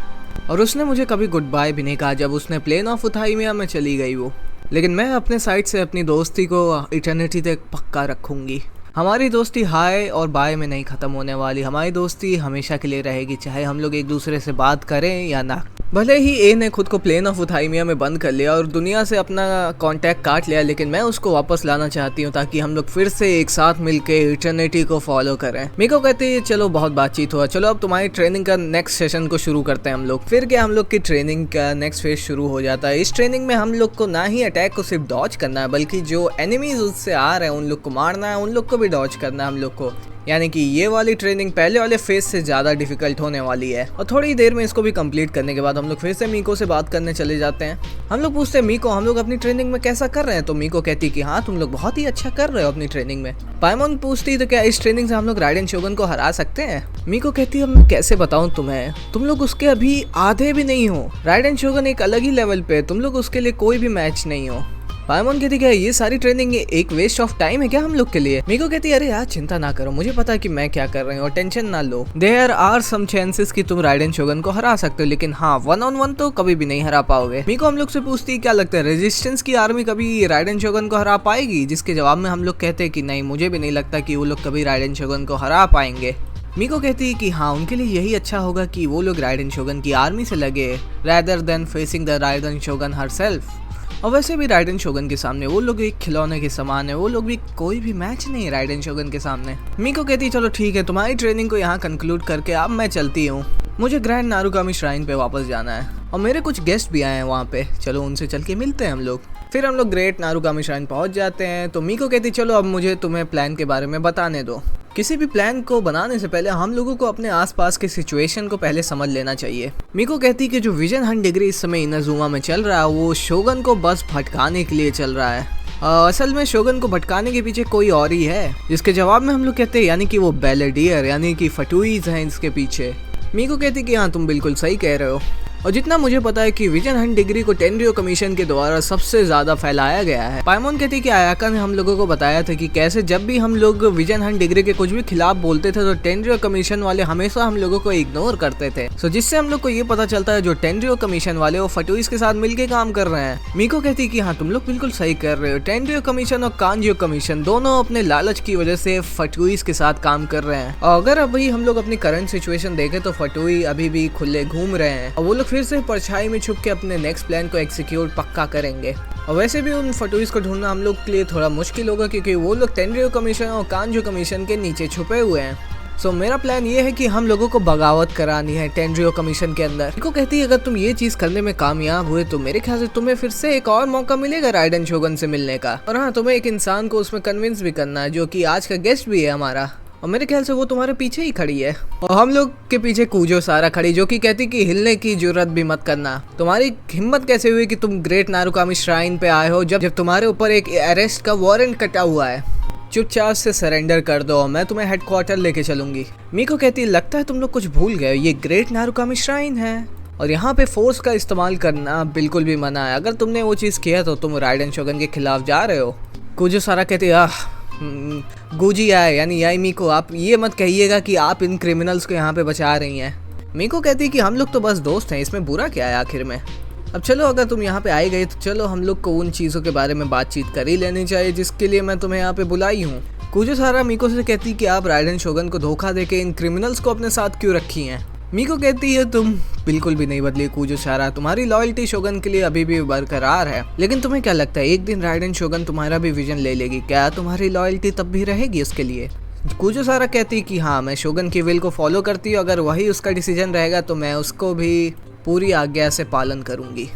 Speaker 1: और उसने मुझे कभी गुड बाय भी नहीं कहा जब उसने प्लेन ऑफ उथाइमिया में चली गई वो। लेकिन मैं अपने साइड से अपनी दोस्ती को इटर्निटी तक पक्का रखूंगी। हमारी दोस्ती हाय और बाय में नहीं ख़त्म होने वाली, हमारी दोस्ती हमेशा के लिए रहेगी चाहे हम लोग एक दूसरे से बात करें या ना। भले ही ए ने खुद को प्लेन ऑफ उथाइमिया में बंद कर लिया और दुनिया से अपना कांटेक्ट काट लिया, लेकिन मैं उसको वापस लाना चाहती हूँ ताकि हम लोग फिर से एक साथ मिलके इटर्निटी को फॉलो करें। मीको कहती है चलो बहुत बातचीत हुआ, चलो अब तुम्हारी ट्रेनिंग का नेक्स्ट सेशन को शुरू करते हैं हम लोग। फिर क्या हम लोग की ट्रेनिंग का नेक्स्ट फेज शुरू हो जाता है। इस ट्रेनिंग में हम लोग को ना ही अटैक को सिर्फ डॉज करना है बल्कि जो एनिमीज उससे आ रहे हैं उन लोग को मारना है, उन लोग को भी डॉज करना है हम लोग को। यानी कि ये वाली ट्रेनिंग पहले वाले फेज से ज़्यादा डिफिकल्ट होने वाली है। और थोड़ी देर में इसको भी कंप्लीट करने के बाद हम लोग फिर से मीको से बात करने चले जाते हैं। हम लोग पूछते हैं मीको हम लोग अपनी ट्रेनिंग में कैसा कर रहे हैं? तो मीको कहती कि हाँ तुम लोग बहुत ही अच्छा कर रहे हो अपनी ट्रेनिंग में। पाइमॉन पूछती तो क्या इस ट्रेनिंग से हम लोग राइडन शोगन को हरा सकते हैं? मीको कहती है मैं कैसे बताऊँ तुम्हें, तुम लोग उसके अभी आधे भी नहीं हो। राइडन शोगन एक अलग ही लेवल पे, तुम लोग उसके लिए कोई भी मैच नहीं हो। पाइमॉन कहती क्या ये सारी ट्रेनिंग एक वेस्ट ऑफ टाइम है क्या हम लोग के लिए? मीको कहती है अरे यार चिंता ना करो, मुझे पता है कि मैं क्या कर रही हूँ और टेंशन ना लो। देयर आर सम चांसेस कि तुम राइडन शोगन को हरा सकते हो, लेकिन हाँ 1-on-1 तो कभी भी नहीं हरा पाओगे। मीको हम लोग से पूछती है क्या लगता है रेजिस्टेंस की आर्मी कभी राइडन शोगन को हरा पाएगी? जिसके जवाब में हम लोग कहते हैं कि नहीं मुझे भी नहीं लगता कि वो लोग कभी राइडन शोगन को हरा पाएंगे। मीको कहती है कि हाँ उनके लिए यही अच्छा होगा कि वो लोग राइडन शोगन की आर्मी से लगे rather than facing the Raiden Shogun herself। और वैसे भी राइडन शोगन के सामने वो लोग एक खिलौने के समान है, वो लोग भी कोई भी मैच नहीं है राइडन शोगन के सामने। मीको कहती चलो ठीक है तुम्हारी ट्रेनिंग को यहाँ कंक्लूड करके अब मैं चलती हूँ, मुझे ग्रैंड नारुकामी श्राइन पे वापस जाना है और मेरे कुछ गेस्ट भी आए हैं वहाँ पे, चलो उनसे चल के मिलते हैं हम लोग। फिर हम लोग ग्रेट नारुकामी श्राइन पहुँच जाते हैं। तो मीको कहती चलो अब मुझे तुम्हें प्लान के बारे में बताने दो। किसी भी प्लान को बनाने से पहले हम लोगों को अपने आसपास के सिचुएशन को पहले समझ लेना चाहिए। मीको कहती कि जो विजन हंट डिग्री इस समय इनाजुमा में चल रहा है वो शोगन को बस भटकाने के लिए चल रहा है। असल में शोगन को भटकाने के पीछे कोई और ही है। जिसके जवाब में हम लोग कहते हैं यानी कि वो बेलेडियर यानी कि फटुईज हैं इसके पीछे। मीको कहती कि हाँ तुम बिल्कुल सही कह रहे हो। और जितना मुझे पता है कि विजन हंट डिग्री को टेनरियो कमीशन के द्वारा सबसे ज्यादा फैलाया गया है। पाइमॉन कहती कि आयाका ने हम लोगों को बताया था कि कैसे जब भी हम लोग विजन हंट डिग्री के कुछ भी खिलाफ बोलते थे तो टेनरियो कमीशन वाले हमेशा हम लोगों को इग्नोर करते थे। सो जिससे हम लोग को ये पता चलता है जो टेनरियो कमीशन वाले वो फटुईस के साथ मिलकर काम कर रहे हैं। मीको कहती कि हाँ तुम लोग बिल्कुल सही कर रहे हो, टेनरियो कमीशन और कांजियो कमीशन दोनों अपने लालच की वजह से फटुईस के साथ काम कर रहे हैं। और अगर अभी हम लोग अपनी करंट सिचुएशन देखें तो फटुई अभी भी खुले घूम रहे हैं और वो लोग फिर से परछाई में छुप के अपने नेक्स्ट प्लान को एग्जीक्यूट पक्का करेंगे। और वैसे भी उन फटुईस को ढूंढना हम लोग के लिए थोड़ा मुश्किल होगा क्योंकि वो लोग टेनरियो कमीशन और कांजियो कमीशन के नीचे छुपे हुए हैं। सो मेरा प्लान ये है कि हम लोगों को बगावत करानी है टेनरियो कमीशन के अंदर। मीको कहती है अगर तुम ये चीज करने में कामयाब हुए तो मेरे ख्याल से तुम्हें फिर से एक और मौका मिलेगा राइडन शोगन से मिलने का। और हाँ तुम्हें एक इंसान को उसमें कन्विंस भी करना है जो कि आज का गेस्ट भी है हमारा। और मेरे ख्याल से वो तुम्हारे पीछे ही खड़ी है। और हम लोग के पीछे कूजो सारा खड़ी, जो कि कहती कि हिलने की जरूरत भी मत करना। तुम्हारी हिम्मत कैसे हुई कि तुम ग्रेट नारुकामी श्राइन पे आए हो जब तुम्हारे ऊपर एक अरेस्ट का वारंट कटा हुआ है। चुपचाप से सरेंडर कर दो, मैं तुम्हें हेडक्वार्टर लेके चलूंगी। मीको कहती लगता है तुम लोग कुछ भूल गए, ये ग्रेट नारुकामी श्राइन है और यहाँ पे फोर्स का इस्तेमाल करना बिल्कुल भी मना है। अगर तुमने वो चीज़ किया तो तुम राइडेन शोगन के खिलाफ जा रहे हो। कूजो सारा कहती गुजी आए यानी याई मीको, आप ये मत कहिएगा कि आप इन क्रिमिनल्स को यहाँ पे बचा रही हैं। मीको कहती कि हम लोग तो बस दोस्त हैं, इसमें बुरा क्या है आखिर में। अब चलो अगर तुम यहाँ पे आई गई तो चलो हम लोग को उन चीज़ों के बारे में बातचीत कर ही लेनी चाहिए जिसके लिए मैं तुम्हें यहाँ पे बुलाई हूँ। कूजो सारा मीको से कहती कि आप राइडेन शोगन को धोखा देके इन क्रिमिनल्स को अपने साथ क्यों रखी हैं। मीको कहती है तुम बिल्कुल भी नहीं बदली कूजो सारा, तुम्हारी लॉयल्टी शोगन के लिए अभी भी बरकरार है। लेकिन तुम्हें क्या लगता है एक दिन राइडेन शोगन तुम्हारा भी विजन ले लेगी, क्या तुम्हारी लॉयल्टी तब भी रहेगी उसके लिए। कूजो सारा कहती कि हाँ मैं शोगन की विल को फॉलो करती हूँ, अगर वही उसका डिसीजन रहेगा तो मैं उसको भी पूरी आज्ञा से पालन करूंगी।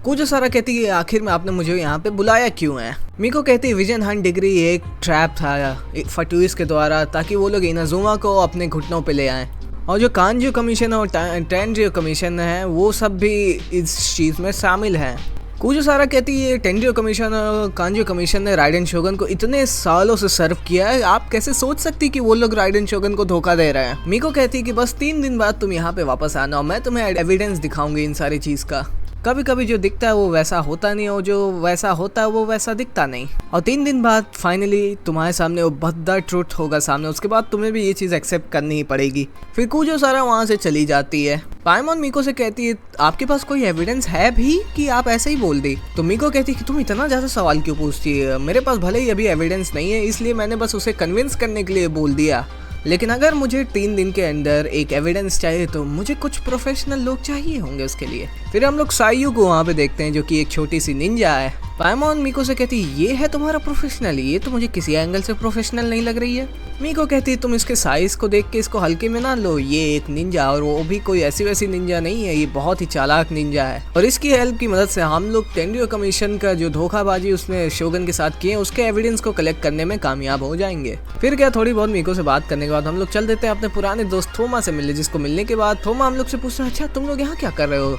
Speaker 1: कूजो सारा कहती है आखिर में आपने मुझे यहाँ पे बुलाया क्यों है। मीको कहती विजन हंट डिग्री एक ट्रैप था फटुइस के द्वारा, ताकि वो लोग इनाजुमा को अपने घुटनों पे ले आएं। और जो कांजू कमीशन और टेंड्रियो कमीशन है वो सब भी इस चीज़ में शामिल हैं। कूजो सारा कहती है टेंड्रियो कमीशन और कांजू कमीशन ने राइडेन शोगन को इतने सालों से सर्व किया है, आप कैसे सोच सकती कि वो लोग राइडेन शोगन को धोखा दे रहे हैं। मीको कहती कि बस 3 दिन बाद तुम यहाँ पे वापस आना और मैं तुम्हें एविडेंस दिखाऊंगी इन सारी चीज़ का। कभी कभी जो दिखता है वो वैसा होता नहीं और जो वैसा होता है वो वैसा दिखता नहीं। और 3 दिन बाद फाइनली तुम्हारे सामने वो भद्दा ट्रुथ होगा सामने, उसके बाद तुम्हें भी ये चीज़ एक्सेप्ट करनी ही पड़ेगी। फिर कूजो सारा वहाँ से चली जाती है। पाइमोन मीको से कहती है आपके पास कोई एविडेंस है भी कि आप ऐसे ही बोल दी। तो मीको कहती है कि तुम इतना ज़्यादा सवाल क्यों पूछती है, मेरे पास भले ही अभी एविडेंस नहीं है इसलिए मैंने बस उसे कन्विंस करने के लिए बोल दिया, लेकिन अगर मुझे 3 दिन के अंदर एक एविडेंस चाहिए तो मुझे कुछ प्रोफेशनल लोग चाहिए होंगे उसके लिए। फिर हम लोग साइयू को वहाँ पे देखते हैं जो कि एक छोटी सी निंजा है। पाइमोन मीको से कहती ये है तुम्हारा प्रोफेशनल, ये तो मुझे किसी एंगल से प्रोफेशनल नहीं लग रही है। मीको कहती तुम इसके साइज को देख के इसको हल्के में ना लो, ये एक निंजा और वो भी कोई ऐसी वैसी निंजा नहीं है, ये बहुत ही चालाक निंजा है और इसकी हेल्प की मदद से हम लोग टेंड्रियो कमीशन का जो धोखाबाजी उसने शोगन के साथ किए उसके एविडेंस को कलेक्ट करने में कामयाब हो जाएंगे। फिर क्या थोड़ी बहुत मीको से बात करने के बाद हम लोग चल देते हैं अपने पुराने दोस्त थोमा से मिलने, जिसको मिलने के बाद थोमा हम लोग से पूछता है अच्छा तुम लोग यहाँ क्या कर रहे हो,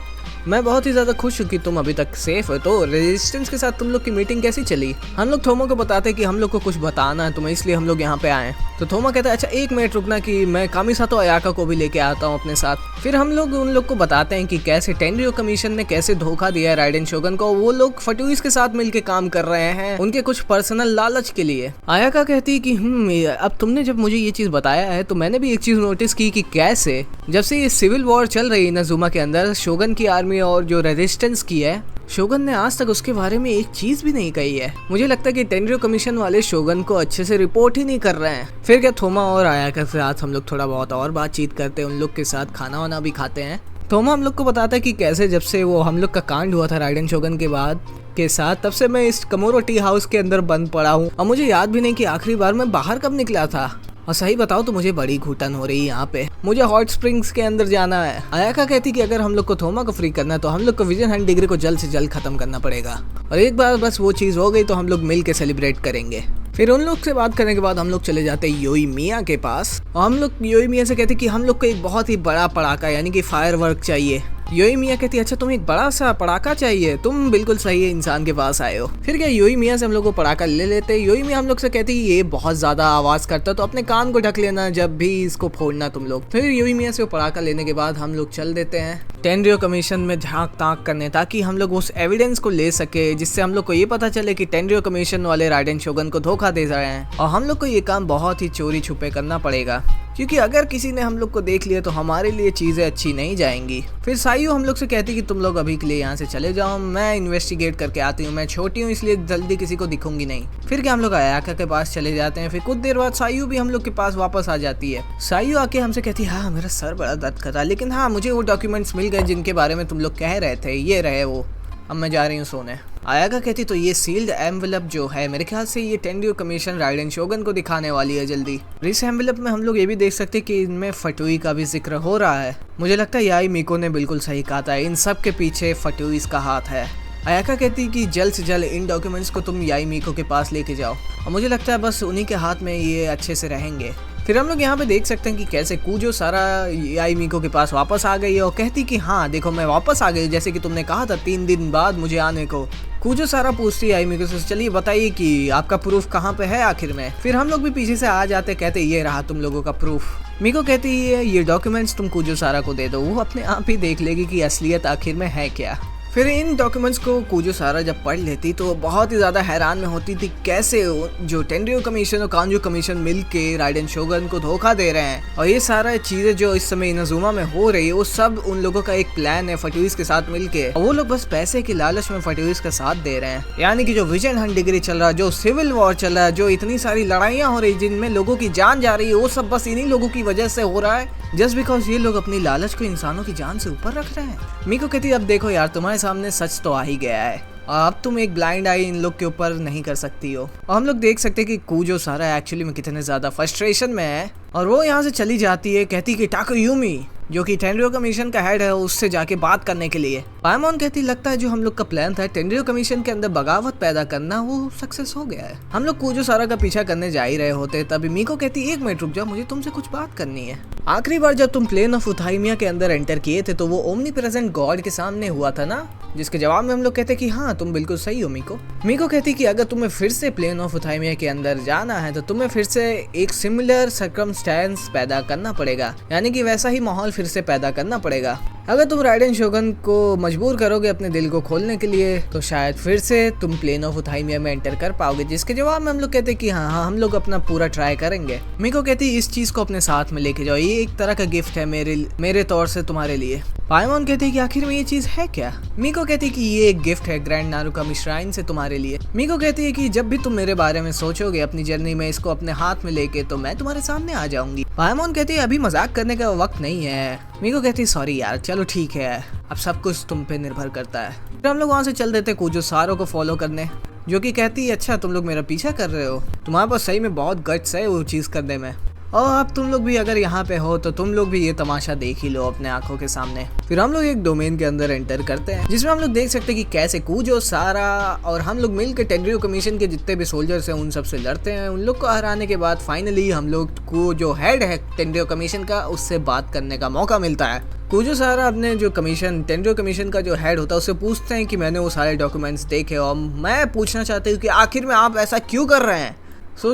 Speaker 1: मैं बहुत ही ज़्यादा खुश हूँ कि तुम अभी तक सेफ हो। तो रेजिस्टेंस के साथ तुम लोग की मीटिंग कैसी चली। हम लोग थोमा को बताते कि हम लोग को कुछ बताना है तुम्हें, इसलिए हम लोग यहाँ पे आए। तो थोमा कहता है अच्छा 1 मिनट रुकना कि मैं कामिसातो अयाका को भी लेके आता हूँ अपने साथ। फिर हम लोग उन लोग को बताते हैं कि कैसे टेंड्रियो कमीशन ने कैसे धोखा दिया है राइडेन शोगन को, वो लोग फटुइस के साथ मिलके काम कर रहे हैं उनके कुछ पर्सनल लालच के लिए। अयाका कहती है कि अब तुमने जब मुझे ये चीज़ बताया है तो मैंने भी एक चीज़ नोटिस की कि कैसे जब से ये सिविल वॉर चल रही है इनाजुमा के अंदर शोगन की आर्मी और जो रेजिस्टेंस की है, शोगन ने आज तक उसके बारे में एक चीज भी नहीं कही है। मुझे लगता है कि टेंड्रियो कमीशन वाले शोगन को अच्छे से रिपोर्ट ही नहीं कर रहे हैं। फिर क्या थोमा और अयाका के साथ हम लोग थोड़ा बहुत और बातचीत करते हैं, उन लोग के साथ खाना वाना भी खाते हैं। थोमा हम लोग को बताता है कि कैसे जब से वो हम लोग का कांड हुआ था राइडेन शोगन के बाद के साथ, तब से मैं इस कमोरो टी हाउस के अंदर बंद पड़ा हूँ और मुझे याद भी नहीं कि आखिरी बार मैं बाहर कब निकला था। और सही बताओ तो मुझे बड़ी घुटन हो रही है यहाँ पे, मुझे हॉट स्प्रिंग्स के अंदर जाना है। अयाका कहती कि अगर हम लोग को थोमा को फ्री करना है तो हम लोग को विजन हंट डिग्री को जल्द से जल्द खत्म करना पड़ेगा और एक बार बस वो चीज़ हो गई तो हम लोग मिल के सेलिब्रेट करेंगे। फिर उन लोग से बात करने के बाद हम लोग चले जाते हैं योइमिया के पास और हम लोग योइमिया से कहते कि हम लोग को एक बहुत ही बड़ा पड़ाका यानी कि फायरवर्क चाहिए। योइमिया कहती अच्छा तुम्हें एक बड़ा सा पड़ाका चाहिए, तुम बिल्कुल सही है इंसान के पास आए हो। फिर क्या योइमिया से हम लोग को पड़ाका ले लेते। योइमिया हम लोग से कहती ये बहुत ज्यादा आवाज करता तो अपने कान को ढक लेना जब भी इसको फोड़ना तुम लोग। फिर योइमिया से वो पड़ाका लेने के बाद हम लोग चल देते हैं टेंड्रियो कमीशन में झांक ताक करने, ताकि हम लोग उस एविडेंस को ले सके जिससे हम लोग को ये पता चले कि टेंड्रियो कमीशन वाले राइडेन शोगन को धोखा दे रहे हैं और हम लोग को ये काम बहुत ही चोरी छुपे करना पड़ेगा, क्योंकि अगर किसी ने हम लोग को देख लिया तो हमारे लिए चीज़ें अच्छी नहीं जाएंगी। फिर साइयो हम लोग से कहती कि तुम लोग अभी के लिए यहाँ से चले जाओ, मैं इन्वेस्टिगेट करके आती हूँ, मैं छोटी हूँ इसलिए जल्दी किसी को दिखूंगी नहीं। फिर क्या हम लोग अयाका के पास चले जाते हैं। फिर कुछ देर बाद साइयो भी हम लोग के पास वापस आ जाती है। साइयो आके हमसे कहती है हाँ मेरा सर बड़ा दर्द कर रहा है, लेकिन हाँ मुझे वो डॉक्यूमेंट्स मिल गए जिनके बारे में तुम लोग कह रहे थे, ये रहे वो, अब मैं जा रही हूँ सोने। अयाका कहती तो ये सील्ड एनवेलप जो है मेरे ख्याल से ये टेंड्रियो कमीशन राइडेन शोगन को दिखाने वाली है जल्दी। इस एनवेलप में हम लोग ये भी देख सकते हैं कि इनमें फटुई का भी जिक्र हो रहा है। मुझे लगता है याई मीको ने बिल्कुल सही कहा था, इन सब के पीछे फटुई का हाथ है। अयाका कहती कि जल्द से जल्द इन डॉक्यूमेंट्स को तुम याई मीको के पास लेके जाओ और मुझे लगता है बस उन्हीं के हाथ में ये अच्छे से रहेंगे। फिर हम लोग यहाँ पे देख सकते हैं कि कैसे कूजो सारा आई मिको के पास वापस आ गई है और कहती कि हाँ देखो मैं वापस आ गई, जैसे कि तुमने कहा था 3 दिन बाद मुझे आने को। कूजो सारा पूछती है आई मिको से, चलिए बताइए कि आपका प्रूफ कहाँ पे है आखिर में। फिर हम लोग भी पीछे से आ जाते, कहते ये रहा तुम लोगों का प्रूफ। मिको कहती है ये डॉक्यूमेंट्स तुम कूजो सारा को दे दो, वो अपने आप ही देख लेगी कि असलियत आखिर में है क्या। फिर इन डॉक्यूमेंट्स को कूजो सारा जब पढ़ लेती तो बहुत ही ज़्यादा हैरान में होती थी कैसे जो टेंरियो कमीशन और कांजू कमीशन मिलके राइडेन शोगन को धोखा दे रहे हैं। और ये सारा चीज़ें जो इस समय इनाजुमा में हो रही है वो सब उन लोगों का एक प्लान है फटुइस के साथ मिलके, और वो लोग बस पैसे की लालच में फटुइस का साथ दे रहे हैं। यानी कि जो विजन हंट डिग्री चल रहा है, जो सिविल वॉर चल रहा है, जो इतनी सारी लड़ाइयाँ हो रही जिनमें लोगों की जान जा रही है, वो सब बस इन्हीं लोगों की वजह से हो रहा है, जस्ट बिकॉज ये लोग अपनी लालच को इंसानों की जान से ऊपर रख रहे हैं। मिको कहती है अब देखो यार तुम्हारे सामने सच तो आ ही गया है, अब तुम एक ब्लाइंड आई इन लोग के ऊपर नहीं कर सकती हो। और हम लोग देख सकते हैं कि कूजो सारा एक्चुअली में कितने ज्यादा फ्रस्ट्रेशन में है, और वो यहाँ से चली जाती है, कहती कि टाकुयुमी जो कि टेंरियो कमीशन का हेड है उससे जाके बात करने के लिए। पायमोन कहती लगता है जो हम लोग का प्लान था टेंरियो कमीशन के अंदर बगावत पैदा करना वो सक्सेस हो गया है। हम लोग कूजो सारा का पीछा करने जा ही रहे होते तभी मिको कहती 1 मिनट रुक जाओ, मुझे तुमसे कुछ बात करनी है। आखिरी बार जब तुम प्लेन ऑफ उथाइमिया के अंदर एंटर किए थे तो वो ओमनी प्रेजेंट गॉड के सामने हुआ था ना, जिसके जवाब में हम लोग कहते कि हाँ तुम बिल्कुल सही हो मिको। मिको कहती कि अगर तुम्हें फिर से प्लेन ऑफ उथाइमिया के अंदर जाना है तो तुम्हें फिर से एक सिमिलर सर्कमस्टेंस पैदा करना पड़ेगा, यानी कि वैसा ही माहौल फिर से पैदा करना पड़ेगा। अगर तुम राइडेन शोगन को मजबूर करोगे अपने दिल को खोलने के लिए तो शायद फिर से तुम प्लेन ऑफ उथाइमिया में एंटर कर पाओगे, जिसके जवाब में हम लोग कहते कि हाँ हम लोग अपना पूरा ट्राई करेंगे। मिको कहती इस चीज को अपने साथ में लेके जाओ, ये एक तरह का गिफ्ट है मेरे तौर से तुम्हारे लिए। पायमोन कहते कि आखिर में ये चीज है क्या। मिको कहती कि ये एक गिफ्ट है ग्रैंड नारुकामी श्राइन से तुम्हारे लिए। मिको कहती है कि जब भी तुम मेरे बारे में सोचोगे अपनी जर्नी में इसको अपने हाथ में लेके तो मैं तुम्हारे सामने आ जाऊंगी। पायमोन कहती है अभी मजाक करने का वक्त नहीं है। मिको कहती सॉरी यार, चलो ठीक है, अब सब कुछ तुम पे निर्भर करता है। फिर हम लोग वहाँ से चल देते कूजो सारो को फॉलो करने, जो कि कहती है अच्छा तुम लोग मेरा पीछा कर रहे हो, तुम्हारे पास सही में बहुत गट्स है वो चीज़ करने में, और अब तुम लोग भी अगर यहाँ पे हो तो तुम लोग भी ये तमाशा देख ही लो अपने आंखों के सामने। फिर हम लोग एक डोमेन के अंदर एंटर करते हैं जिसमें हम लोग देख सकते हैं कि कैसे कूजो सारा और हम लोग मिलकर टेंरियो कमीशन के जितने भी सोल्जर्स हैं उन सब से लड़ते हैं। उन लोग को हराने के बाद फाइनली हम लोग को जो हेड है टेंरियो कमीशन का उससे बात करने का मौका मिलता है। कूजो सारा अपने जो टेंरियो कमीशन का जो हेड होता है उससे पूछते हैं कि मैंने वो सारे डॉक्यूमेंट्स देखे और मैं पूछना चाहती हूँ कि आखिर में आप ऐसा क्यों कर रहे हैं।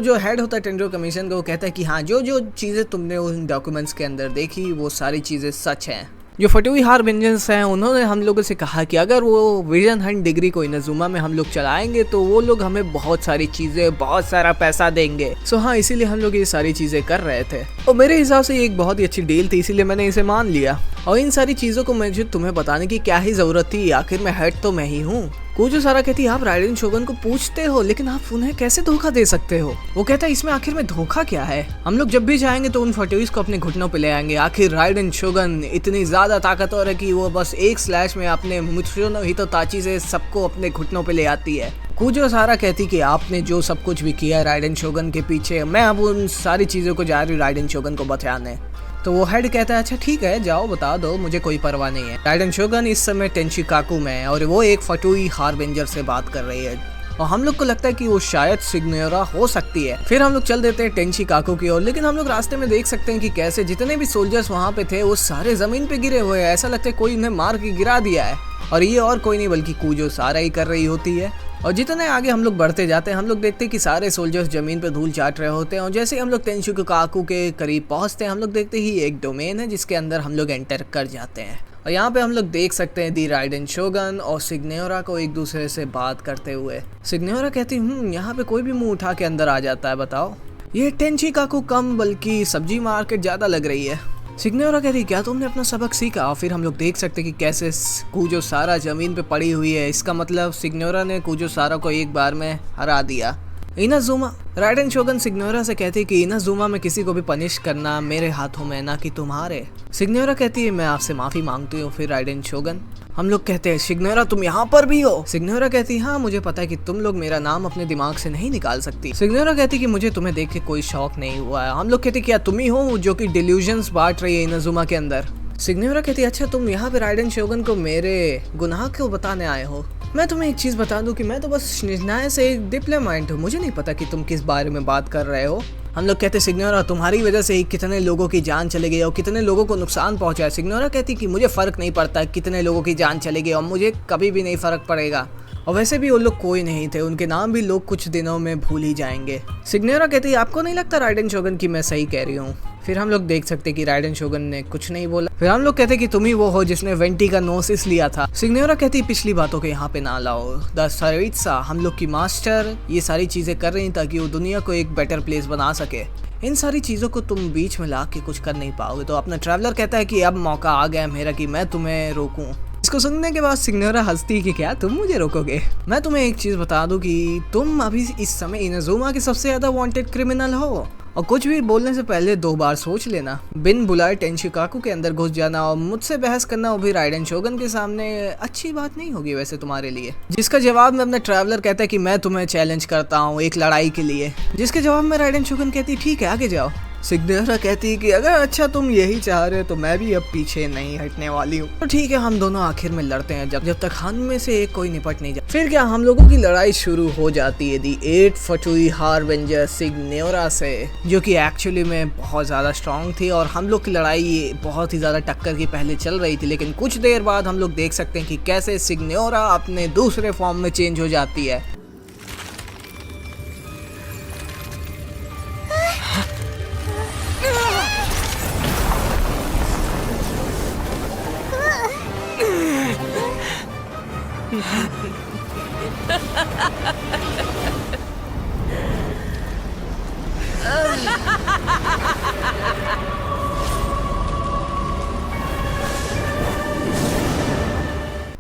Speaker 1: जो हेड होता है टेंरियो कमीशन का वो कहता है कि हाँ जो चीज़ें तुमने उन डॉक्यूमेंट्स के अंदर देखी वो सारी चीज़ें सच हैं। जो फटुई हार्बिंजर्स हैं उन्होंने हम लोगों से कहा कि अगर वो विजन हंट डिग्री को इनाजुमा में हम लोग चलाएंगे तो वो लोग हमें बहुत सारी चीज़ें बहुत सारा पैसा देंगे। हाँ इसीलिए हम लोग ये सारी चीज़ें कर रहे थे और मेरे हिसाब से ये एक बहुत ही अच्छी डील थी, इसीलिए मैंने इसे मान लिया। और इन सारी चीज़ों को मुझे तुम्हें बताने की क्या ही ज़रूरत थी, आखिर में हेड तो मैं ही हूँ। कूजो सारा कहती आप राइडेन शोगन को पूछते हो लेकिन आप उन्हें कैसे धोखा दे सकते हो। वो कहता है इसमें आखिर में धोखा क्या है, हम लोग जब भी जाएंगे तो उन फटुइस को अपने घुटनों पे ले आएंगे। आखिर राइडेन शोगन इतनी ज्यादा ताकतवर है कि वो बस एक स्लैश में अपने मुत्सुनो हितोताची से सबको अपने घुटनों पे ले आती है। कूजो सारा कहती कि आपने जो सब कुछ भी किया राइडेन शोगन के पीछे, मैं अब उन सारी चीज़ों को जा रही हूँ राइडेन शोगन को बताने। तो वो हेड कहता है अच्छा ठीक है जाओ बता दो, मुझे कोई परवाह नहीं है। राइडेन शोगन इस समय टेंशिकाकू में है और वो एक फटुई हार्बिंजर से बात कर रही है और हम लोग को लगता है कि वो शायद सिग्नोरा हो सकती है। फिर हम लोग चल देते हैं टेंशिकाकू की ओर, लेकिन हम लोग रास्ते में देख सकते हैं कि कैसे जितने भी सोल्जर्स वहाँ पे थे वो सारे जमीन पे गिरे हुए हैं, ऐसा लगता है कोई उन्हें मार के गिरा दिया है और ये और कोई नहीं बल्कि कूजो सारा ही कर रही होती है। और जितने आगे हम लोग बढ़ते जाते हैं हम लोग देखते हैं कि सारे सोल्जर्स जमीन पर धूल चाट रहे होते हैं और जैसे ही हम लोग टेंशिकाकू के करीब पहुंचते हैं हम लोग देखते ही एक डोमेन है जिसके अंदर हम लोग एंटर कर जाते हैं और यहाँ पे हम लोग देख सकते हैं दी राइडेन शोगन और सिग्नोरा को एक दूसरे से बात करते हुए। सिग्नोरा कहती यहाँ पे कोई भी मुंह उठा के अंदर आ जाता है, बताओ ये टेंशिकाकू कम बल्कि सब्जी मार्केट ज्यादा लग रही है। सिग्नोरा कहती क्या तुमने अपना सबक सीखा। और फिर हम लोग देख सकते हैं कि कैसे कूजो सारा जमीन पे पड़ी हुई है, इसका मतलब सिग्नोरा ने कूजो सारा को एक बार में हरा दिया। इनाजुमा राइडेन शोगन सिग्नोरा से कहती है कि इनाजुमा में किसी को भी पनिश करना मेरे हाथों में ना कि तुम्हारे। सिग्नोरा कहती है मैं आपसे माफी मांगती हूँ। फिर राइडेन शोगन हम लोग कहते हैं सिग्नोरा तुम यहाँ पर भी हो। सिग्नोरा कहती हाँ मुझे पता है कि तुम लोग मेरा नाम अपने दिमाग से नहीं निकाल सकती। सिग्नोरा कहती कि मुझे तुम्हें देख के कोई शौक नहीं हुआ है। हम लोग कहते क्या तुम ही हो जो कि डिल्यूजन्स बांट रही है इनाजुमा के अंदर। सिग्नोरा कहती अच्छा तुम यहाँ पे राइडेन शोगन को मेरे गुनाह को बताने आए हो। मैं तुम्हें एक चीज़ बता दूं कि मैं तो बस निन्याय से एक डिप्लोमेट हूँ, मुझे नहीं पता कि तुम किस बारे में बात कर रहे हो। हम लोग कहते सिग्नोरा तुम्हारी वजह से ही कितने लोगों की जान चली गई और कितने लोगों को नुकसान पहुंचा है। सिग्नोरा कहती कि मुझे फ़र्क नहीं पड़ता कितने लोगों की जान चलेगी और मुझे कभी भी नहीं फ़र्क पड़ेगा। और वैसे भी वो लोग कोई नहीं थे, उनके नाम भी लोग कुछ दिनों में भूल ही जाएंगे। सिग्नोरा कहती है आपको नहीं लगता राइडन शोगन कि मैं सही कह रही हूँ? फिर हम लोग देख सकते कि राइडन शोगन ने कुछ नहीं बोला। फिर हम लोग कहते कि तुम ही वो हो जिसने वेंटी का नोसिस लिया था। सिग्नोरा कहती पिछली बातों को यहाँ पे ना लाओ। द सरित्सा हम लोग की मास्टर ये सारी चीजें कर रही ताकि वो दुनिया को एक बेटर प्लेस बना सके। इन सारी चीज़ों को तुम बीच में ला के कुछ कर नहीं पाओगे। तो अपना ट्रैवलर कहता है कि अब मौका आ गया मेरा कि मैं तुम्हें रोकूं। इसको सुनने के बाद सिग्नोरा हंसती कि क्या तुम मुझे रोकोगे? मैं तुम्हें एक चीज़ बता दूं कि तुम अभी इस समय इनाजुमा के सबसे ज़्यादा वांटेड क्रिमिनल हो और कुछ भी बोलने से पहले 2 बार सोच लेना। बिन बुलाए टेंशिकाकू के अंदर घुस जाना और मुझसे बहस करना वो भी राइडन शोगन के सामने अच्छी बात नहीं होगी वैसे तुम्हारे लिए। जिसका जवाब में अपना ट्रैवलर कहता है कि मैं तुम्हें चैलेंज करता हूँ एक लड़ाई के लिए। जिसके जवाब में राइडन शोगन कहती ठीक है आगे जाओ। सिग्नोरा कहती है कि अगर अच्छा तुम यही चाह रहे हो तो मैं भी अब पीछे नहीं हटने वाली हूँ। तो ठीक है हम दोनों आखिर में लड़ते हैं जब तक हम में से एक कोई निपट नहीं जाए। फिर क्या हम लोगों की लड़ाई शुरू हो जाती है दी 8 फटुई हार्बिंजर सिग्नोरा से, जो कि एक्चुअली में बहुत ज़्यादा स्ट्रॉन्ग थी और हम लोग की लड़ाई बहुत ही ज़्यादा टक्कर की पहले चल रही थी। लेकिन कुछ देर बाद हम लोग देख सकते हैं कि कैसे सिग्नोरा अपने दूसरे फॉर्म में चेंज हो जाती है।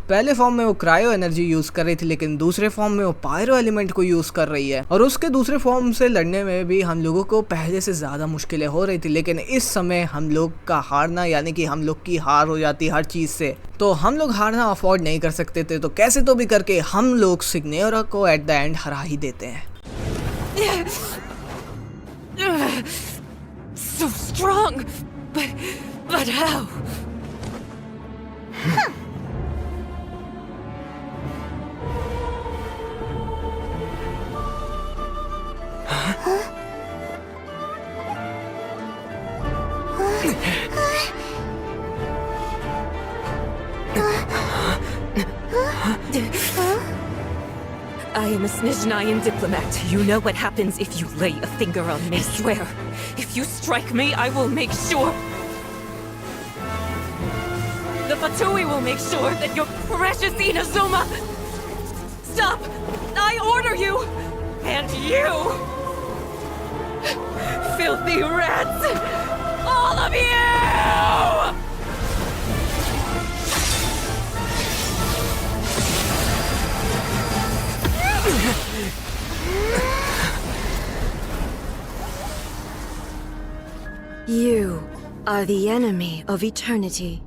Speaker 1: पहले फॉर्म में वो क्रायो एनर्जी यूज कर रही थी लेकिन दूसरे फॉर्म में वो पायरो एलिमेंट को यूज कर रही है और उसके दूसरे फॉर्म से लड़ने में भी हम लोगों को पहले से ज्यादा मुश्किलें हो रही थी। लेकिन इस समय हम लोग का हारना यानी कि हम लोग की हार हो जाती हर चीज से, तो हम लोग हारना अफोर्ड नहीं कर सकते थे। तो कैसे तो भी करके हम लोग सिग्नोरा को एट द एंड हरा ही देते हैं।
Speaker 3: So strong, but how? I am a Snezhnayan diplomat. You know what happens if you lay a finger on me. I swear, if you strike me, I will make sure. The Fatui will make sure that your precious Inazuma. Stop! I order you! And you! Filthy rats! All of you! You are the enemy of eternity.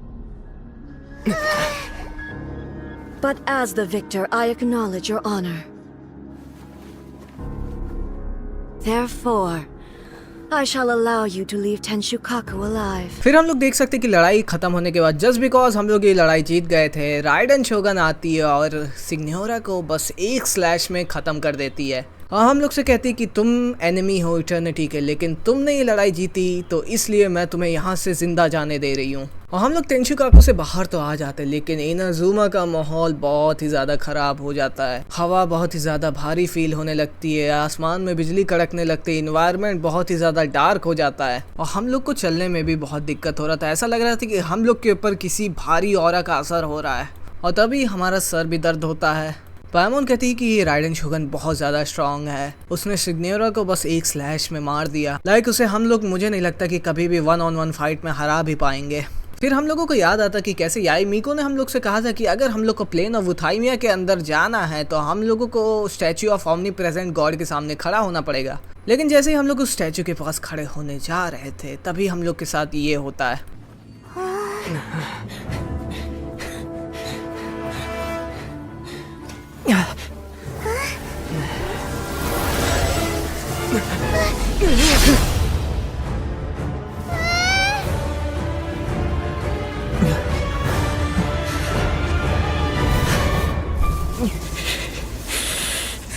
Speaker 3: But as the victor, I acknowledge your honor. Therefore, I shall allow you to leave Tenshukaku alive.
Speaker 1: फिर हम लोग देख सकते हैं कि लड़ाई खत्म होने के बाद जस्ट बिकॉज हम लोग ये लड़ाई जीत गए थे, राइडन शोगन आती है और सिग्नोरा को बस एक स्लैश में खत्म कर देती है और हम लोग से कहती है कि तुम एनिमी हो इटर्निटी के, लेकिन तुमने ये लड़ाई जीती तो इसलिए मैं तुम्हें यहाँ से जिंदा जाने दे रही हूँ। और हम लोग टेंशुकाकू से बाहर तो आ जाते हैं लेकिन इनाजुमा का माहौल बहुत ही ज़्यादा ख़राब हो जाता है। हवा बहुत ही ज़्यादा भारी फील होने लगती है, आसमान में बिजली कड़कने लगती है, इन्वायरमेंट बहुत ही ज़्यादा डार्क हो जाता है और हम लोग को चलने में भी बहुत दिक्कत हो रहा था। ऐसा लग रहा था कि हम लोग के ऊपर किसी भारी ऑरा का असर हो रहा है और तभी हमारा सर भी दर्द होता है। पायमोन कहती है कि ये राइडन शोगन बहुत ज़्यादा स्ट्रॉन्ग है, उसने सिग्नोरा को बस एक स्लैश में मार दिया। उसे हम लोग मुझे नहीं लगता कि कभी भी 1-on-1 फाइट में हरा भी पाएंगे। फिर हम लोगों को याद आता कि कैसे याई मीको ने हम लोग से कहा था कि अगर हम लोग को प्लेन ऑफ उथाइमिया के अंदर जाना है तो हम लोगों को statue of omni present God के सामने खड़ा होना पड़ेगा। लेकिन जैसे ही हम लोग उस स्टैचू के पास खड़े होने जा रहे थे तभी हम लोग के साथ ये होता है।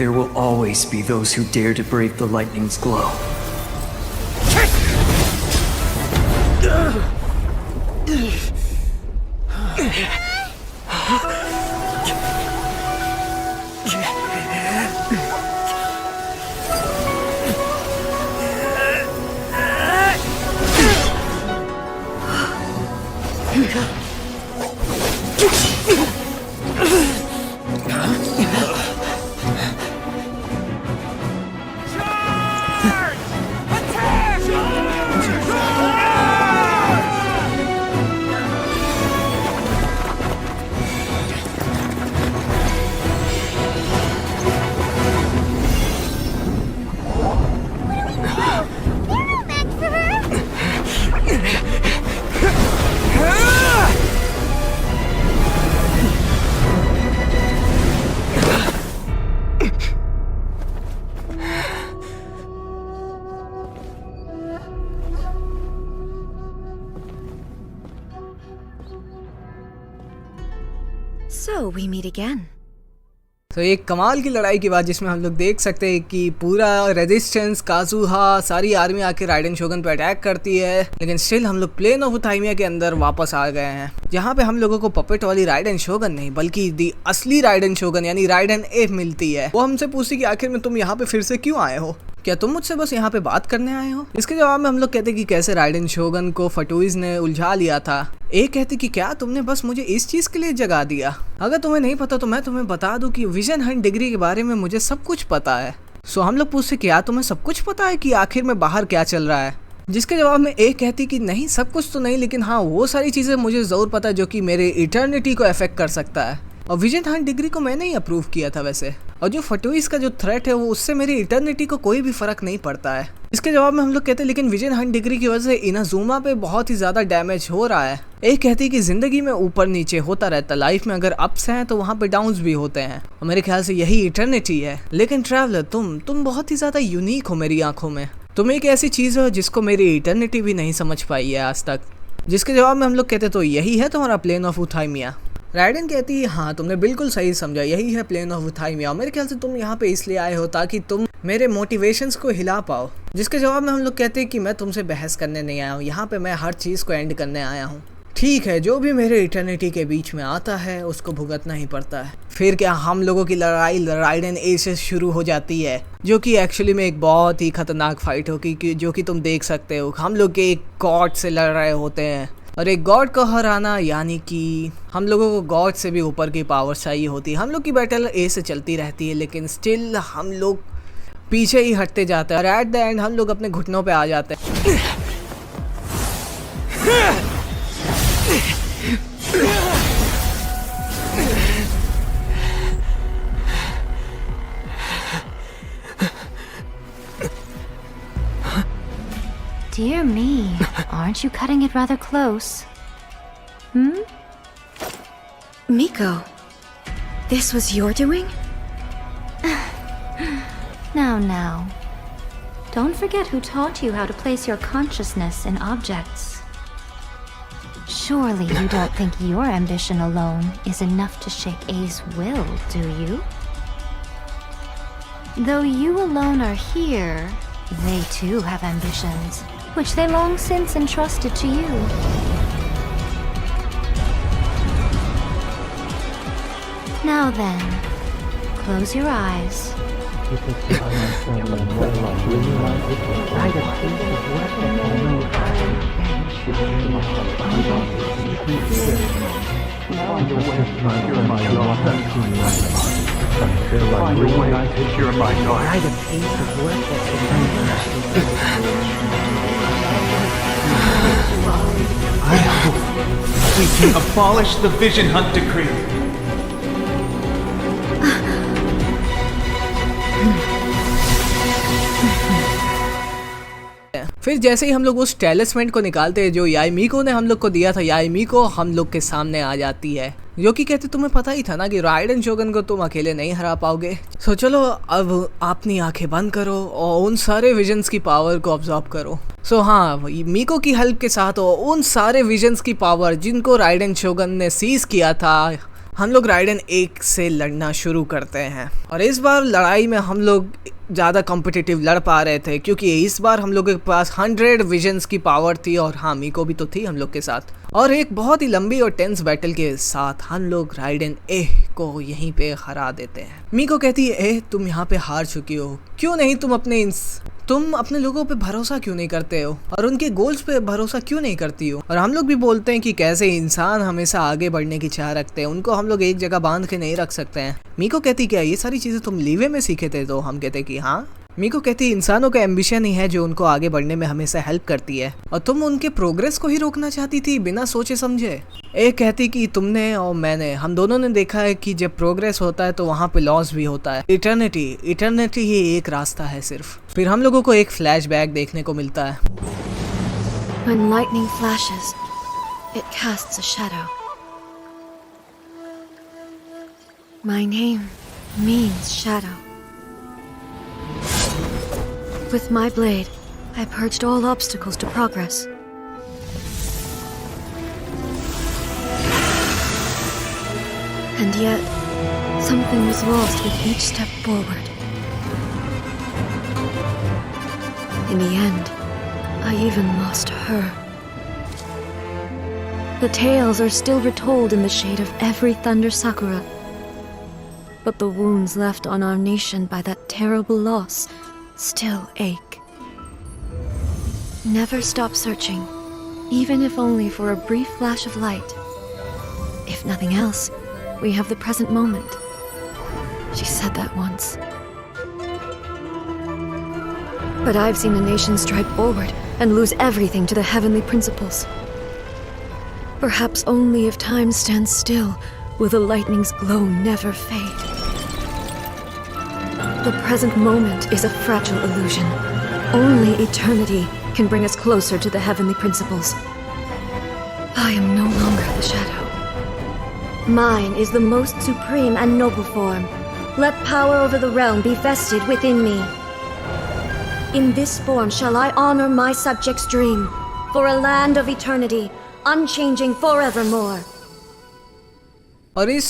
Speaker 4: There will always be those who dare to brave the lightning's glow.
Speaker 3: So we meet again.
Speaker 1: तो एक कमाल की लड़ाई के बाद जिसमें हम लोग देख सकते हैं कि पूरा रेजिस्टेंस काजुहा सारी आर्मी आके राइडन शोगन पे अटैक करती है, लेकिन स्टिल हम लोग प्लेन ऑफ उथाइमिया के अंदर वापस आ गए हैं, जहाँ पे हम लोगों को पपेट वाली राइडन शोगन नहीं बल्कि दी असली राइडन शोगन यानी राइडन ए मिलती है। वो हमसे पूछती कि आखिर में तुम यहाँ पे फिर से क्यों आए हो, क्या तुम मुझसे बस यहाँ पे बात करने आए हो। इसके जवाब में हम लोग कहते कि कैसे राइडन शोगन को फटुइज ने उलझा लिया था। एक कहती कि क्या तुमने बस मुझे इस चीज के लिए जगा दिया, अगर तुम्हें नहीं पता तो मैं तुम्हें बता दूं कि विजन हंट डिग्री के बारे में मुझे सब कुछ पता है। सो हम लोग पूछते क्या तुम्हें सब कुछ पता है कि आखिर में बाहर क्या चल रहा है, जिसके जवाब में एक कहती कि नहीं सब कुछ तो नहीं, लेकिन हाँ वो सारी चीजें मुझे जरूर पता है जो कि मेरे इटर्निटी को अफेक्ट कर सकता है, और विजन हंट डिग्री को मैंने ही अप्रूव किया था वैसे, और जो फटुइस का जो थ्रेट है वो उससे मेरी इटर्निटी को कोई भी फर्क नहीं पड़ता है। इसके जवाब में हम लोग कहते हैं लेकिन विजन हंट डिग्री की वजह से इनाजुमा पे बहुत ही ज्यादा डैमेज हो रहा है। एक कहती है कि जिंदगी में ऊपर नीचे होता रहता, लाइफ में अगर अप्स हैं तो वहाँ पे डाउन्स भी होते हैं, और मेरे ख्याल से यही इटर्निटी है। लेकिन ट्रैवलर तुम बहुत ही ज्यादा यूनिक हो मेरी आंखों में, तुम एक ऐसी चीज हो जिसको मेरी इटर्निटी भी नहीं समझ पाई है आज तक। जिसके जवाब में हम लोग कहते तो यही है तुम्हारा प्लेन ऑफ उथाइमिया। राइडन कहती है हाँ तुमने बिल्कुल सही समझा, यही है प्लेन ऑफ उथाइमिया। मेरे ख्याल से तुम यहाँ पे इसलिए आए हो ताकि तुम मेरे मोटिवेशंस को हिला पाओ। जिसके जवाब में हम लोग कहते हैं कि मैं तुमसे बहस करने नहीं आया हूँ, यहाँ पे मैं हर चीज़ को एंड करने आया हूँ। ठीक है, जो भी मेरे इटर्निटी के बीच में आता है उसको भुगतना ही पड़ता है। फिर क्या हम लोगों की लड़ाई राइडन ए से शुरू हो जाती है, जो कि एक्चुअली में एक बहुत ही खतरनाक फाइट होगी, जो कि तुम देख सकते हो। हम लोग एक गॉड से लड़ रहे होते हैं, और एक गॉड को हराना यानी कि हम लोगों को गॉड से भी ऊपर की पावर चाहिए होती है। हम लोग की बैटल ए से चलती रहती है, लेकिन स्टिल हम लोग पीछे ही हटते जाते हैं, और एट द एंड हम लोग अपने घुटनों पे आ जाते हैं।
Speaker 4: Dear me, aren't you cutting it rather close?
Speaker 3: Miko, this was your doing?
Speaker 4: Now. Don't forget who taught you how to place your consciousness in objects. Surely you don't think your ambition alone is enough to shake A's will, do you? Though you alone are here, they too have ambitions, which they long since entrusted to you. Now then, close your eyes.
Speaker 5: I hope we can abolish the Vision Hunt Decree.
Speaker 1: फिर जैसे ही हम लोग उस टैलिस्मैन को निकालते हैं जो याइमीको ने हम लोग को दिया था, याइमीको हम लोग के सामने आ जाती है, जो कि कहते तुम्हें पता ही था ना कि राइडन शोगन को तुम अकेले नहीं हरा पाओगे। सो चलो अब अपनी आंखें बंद करो और उन सारे विजन्स की पावर को ऑब्जॉर्व करो। सो हाँ, मीको की हेल्प के साथ उन सारे विजन्स की पावर जिनको राइडन शोगन ने सीज किया था, हम लोग राइडन एक से लड़ना शुरू करते हैं। और इस बार लड़ाई में हम लोग ज़्यादा कॉम्पिटिटिव लड़ पा रहे थे, क्योंकि इस बार हम लोगों के पास 100 विजन्स की पावर थी, और हाँ मीको भी तो थी हम लोग के साथ। और एक बहुत ही लंबी और टेंस बैटल के साथ हम लोग राइडन ए को यहीं पे हरा देते हैं। मीको कहती है ए तुम यहाँ पे हार चुकी हो, क्यों नहीं तुम अपने लोगों पे भरोसा क्यों नहीं करते हो, और उनके गोल्स पे भरोसा क्यों नहीं करती हो। और हम लोग भी बोलते हैं कि कैसे इंसान हमेशा आगे बढ़ने की चाह रखते हैं, उनको हम लोग एक जगह बांध के नहीं रख सकते हैं। मीको कहती क्या ये सारी चीजें तुम लीवे में सीखे थे, तो हम कहते कि हाँ। मीको कहती इंसानों का एम्बिशन ही है जो उनको आगे बढ़ने में हमेशा हेल्प करती है, और तुम उनके प्रोग्रेस को ही रोकना चाहती थी बिना सोचे समझे। एक कहती कि तुमने और मैंने, हम दोनों ने देखा है कि जब प्रोग्रेस होता है तो वहाँ पे लॉस भी होता है। इटर्निटी ही एक रास्ता है सिर्फ। फिर हम लोगों को एक फ्लैशबैक देखने को मिलता है।
Speaker 6: When lightning flashes, it casts a shadow. My name means shadow. With my blade, I purged all obstacles to progress. And yet, something was lost with each step forward. In the end, I even lost her. The tales are still retold in the shade of every Thunder Sakura. But the wounds left on our nation by that terrible loss still ache. Never stop searching, even if only for a brief flash of light. If nothing else, we have the present moment. She said that once. But I've seen a nation stride forward and lose everything to the heavenly principles. Perhaps only if time stands still will the lightning's glow never fade. The present moment is a fragile illusion. Only eternity can bring us closer to the heavenly principles. I am no longer the shadow. Mine is the most supreme and noble form. Let power over the realm be vested within me. In this form shall I honor my subjects' dream, for a land of eternity, unchanging forevermore.
Speaker 1: और इस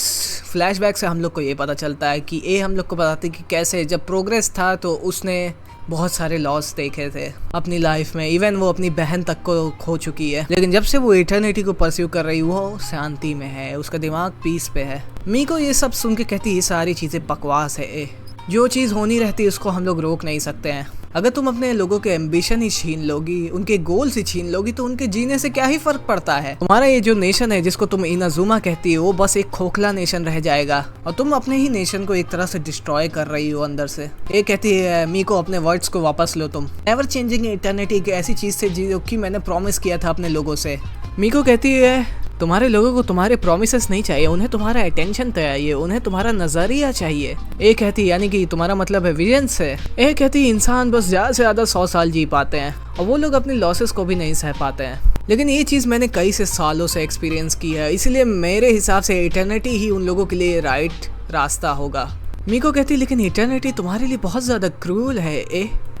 Speaker 1: flashback से हम लोग को ये पता चलता है कि ये हम लोग को बताती है कि कैसे जब प्रोग्रेस था तो उसने बहुत सारे लॉस देखे थे अपनी लाइफ में। इवन वो अपनी बहन तक को खो चुकी है, लेकिन जब से वो इटर्निटी को परस्यू कर रही वो शांति में है, उसका दिमाग पीस पे है। मीको ये सब सुन के कहती ये सारी चीज़ें बकवास है, जो चीज़ होनी रहती है उसको हम लोग रोक नहीं सकते हैं। अगर तुम अपने लोगों के एम्बिशन ही छीन लोगी, उनके गोल्स ही छीन लोगी तो उनके जीने से क्या ही फर्क पड़ता है। तुम्हारा ये जो नेशन है जिसको तुम इनाजुमा कहती हो वो बस एक खोखला नेशन रह जाएगा और तुम अपने ही नेशन को एक तरह से डिस्ट्रॉय कर रही हो अंदर से। ये कहती है मीको अपने वर्ड्स को वापस लो, तुम नेवर चेंजिंग इटर्निटी एक ऐसी चीज से जो कि मैंने प्रॉमिस किया था अपने लोगों से। मीको कहती है तुम्हारे लोगों को तुम्हारे प्रोमिसेस नहीं चाहिए, उन्हें तुम्हारा अटेंशन चाहिए, उन्हें तुम्हारा नजरिया चाहिए। एक कहती यानी कि तुम्हारा मतलब है विजन से। एक कहती इंसान बस ज़्यादा से ज़्यादा 100 साल जी पाते हैं और वो लोग अपनी लॉसेस को भी नहीं सह पाते हैं। लेकिन ये चीज़ मैंने कई से सालों से एक्सपीरियंस की है, इसलिए मेरे हिसाब से इटर्निटी ही उन लोगों के लिए राइट रास्ता होगा। मीको कहती लेकिन इटर्निटी तुम्हारे लिए बहुत ज़्यादा क्रूल है।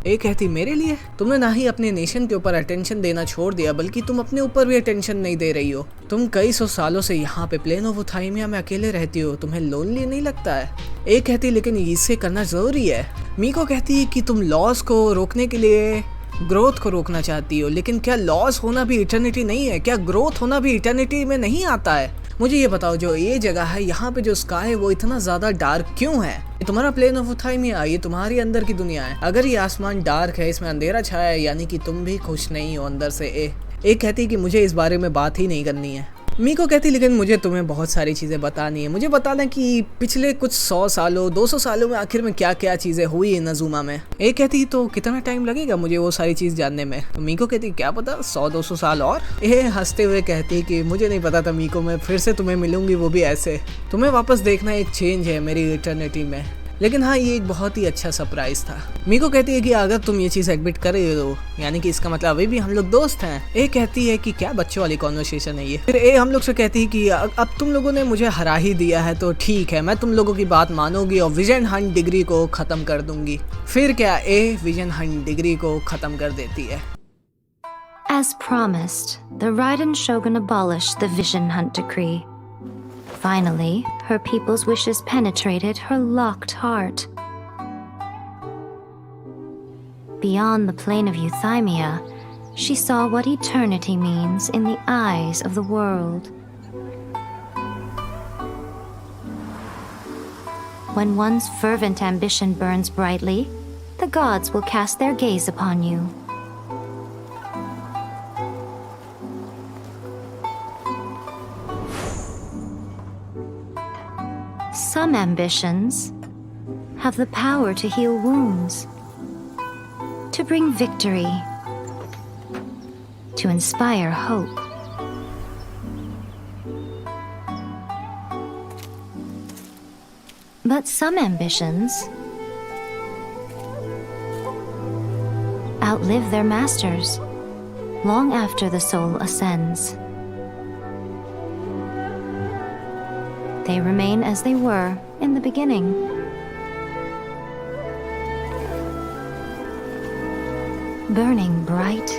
Speaker 1: ए कहती मेरे लिए तुमने ना ही अपने नेशन के ऊपर अटेंशन देना छोड़ दिया बल्कि तुम अपने ऊपर भी अटेंशन नहीं दे रही हो। तुम कई 100 सालों से यहाँ पे प्लेन ऑफ उथाइमिया में अकेले रहती हो, तुम्हें लोनली नहीं लगता है? ए कहती लेकिन इसे करना ज़रूरी है। मीको कहती है कि तुम लॉस को रोकने के लिए ग्रोथ को रोकना चाहती हो, लेकिन क्या लॉस होना भी इटर्निटी नहीं है? क्या ग्रोथ होना भी इटर्निटी में नहीं आता है? मुझे ये बताओ जो ये जगह है यहाँ पे जो स्काई है वो इतना ज़्यादा डार्क क्यों है? ये तुम्हारा प्लेन ऑफ उथाइमिया, ये तुम्हारी अंदर की दुनिया है। अगर ये आसमान डार्क है, इसमें अंधेरा छाया है, यानी कि तुम भी खुश नहीं हो अंदर से। ए कहती कि मुझे इस बारे में बात ही नहीं करनी है। मीको कहती लेकिन मुझे तुम्हें बहुत सारी चीज़ें बतानी है, मुझे बताना कि पिछले कुछ 100 सालों 200 सालों में आखिर में क्या क्या चीज़ें हुई इनाजुमा में। ए कहती तो कितना टाइम लगेगा मुझे वो सारी चीज़ जानने में? तो मीको कहती क्या पता 100-200 साल और। ए हंसते हुए कहती कि मुझे नहीं पता था मीको, मैं फिर से तुम्हें मिलूंगी वो भी ऐसे। तुम्हें वापस देखना एक चेंज है मेरी इटर्निटी में, लेकिन हाँ ये एक बहुत ही अच्छा सरप्राइज था। मीको कहती है कि अगर तुम ये चीज़ एडमिट कर रही हो यानी कि इसका मतलब अभी भी हम लोग दोस्त हैं। ए कहती है कि क्या बच्चों वाली कॉन्वर्सेशन है ये। फिर ए हम लोग से कहती है कि अब तुम लोगों ने मुझे हरा ही दिया है तो ठीक है, मैं तुम लोगों की बात मानूंगी और विजन हंट डिग्री को ख़त्म कर दूंगी। फिर क्या ए विजन हंट डिग्री को ख़त्म कर देती है।
Speaker 4: As promised, the Raiden Shogun abolished the Vision Hunt decree. Finally, her people's wishes penetrated her locked heart. Beyond the plane of Euthymia, she saw what eternity means in the eyes of the world. When one's fervent ambition burns brightly, the gods will cast their gaze upon you. Some ambitions have the power to heal wounds, to bring victory, to inspire hope. But some ambitions outlive their masters long after the soul ascends. They remain as they were in the beginning. Burning bright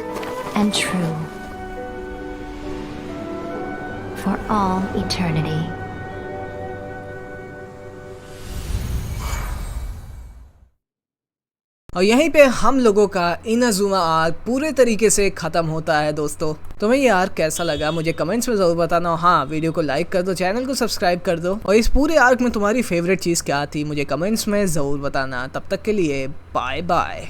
Speaker 4: and true for all eternity.
Speaker 1: और यहीं पे हम लोगों का Inazuma arc पूरे तरीके से खत्म होता है। दोस्तों तुम्हें ये आर्क कैसा लगा मुझे कमेंट्स में जरूर बताना। हाँ, वीडियो को लाइक कर दो, चैनल को सब्सक्राइब कर दो, और इस पूरे आर्क में तुम्हारी फेवरेट चीज़ क्या थी मुझे कमेंट्स में ज़रूर बताना। तब तक के लिए बाय बाय।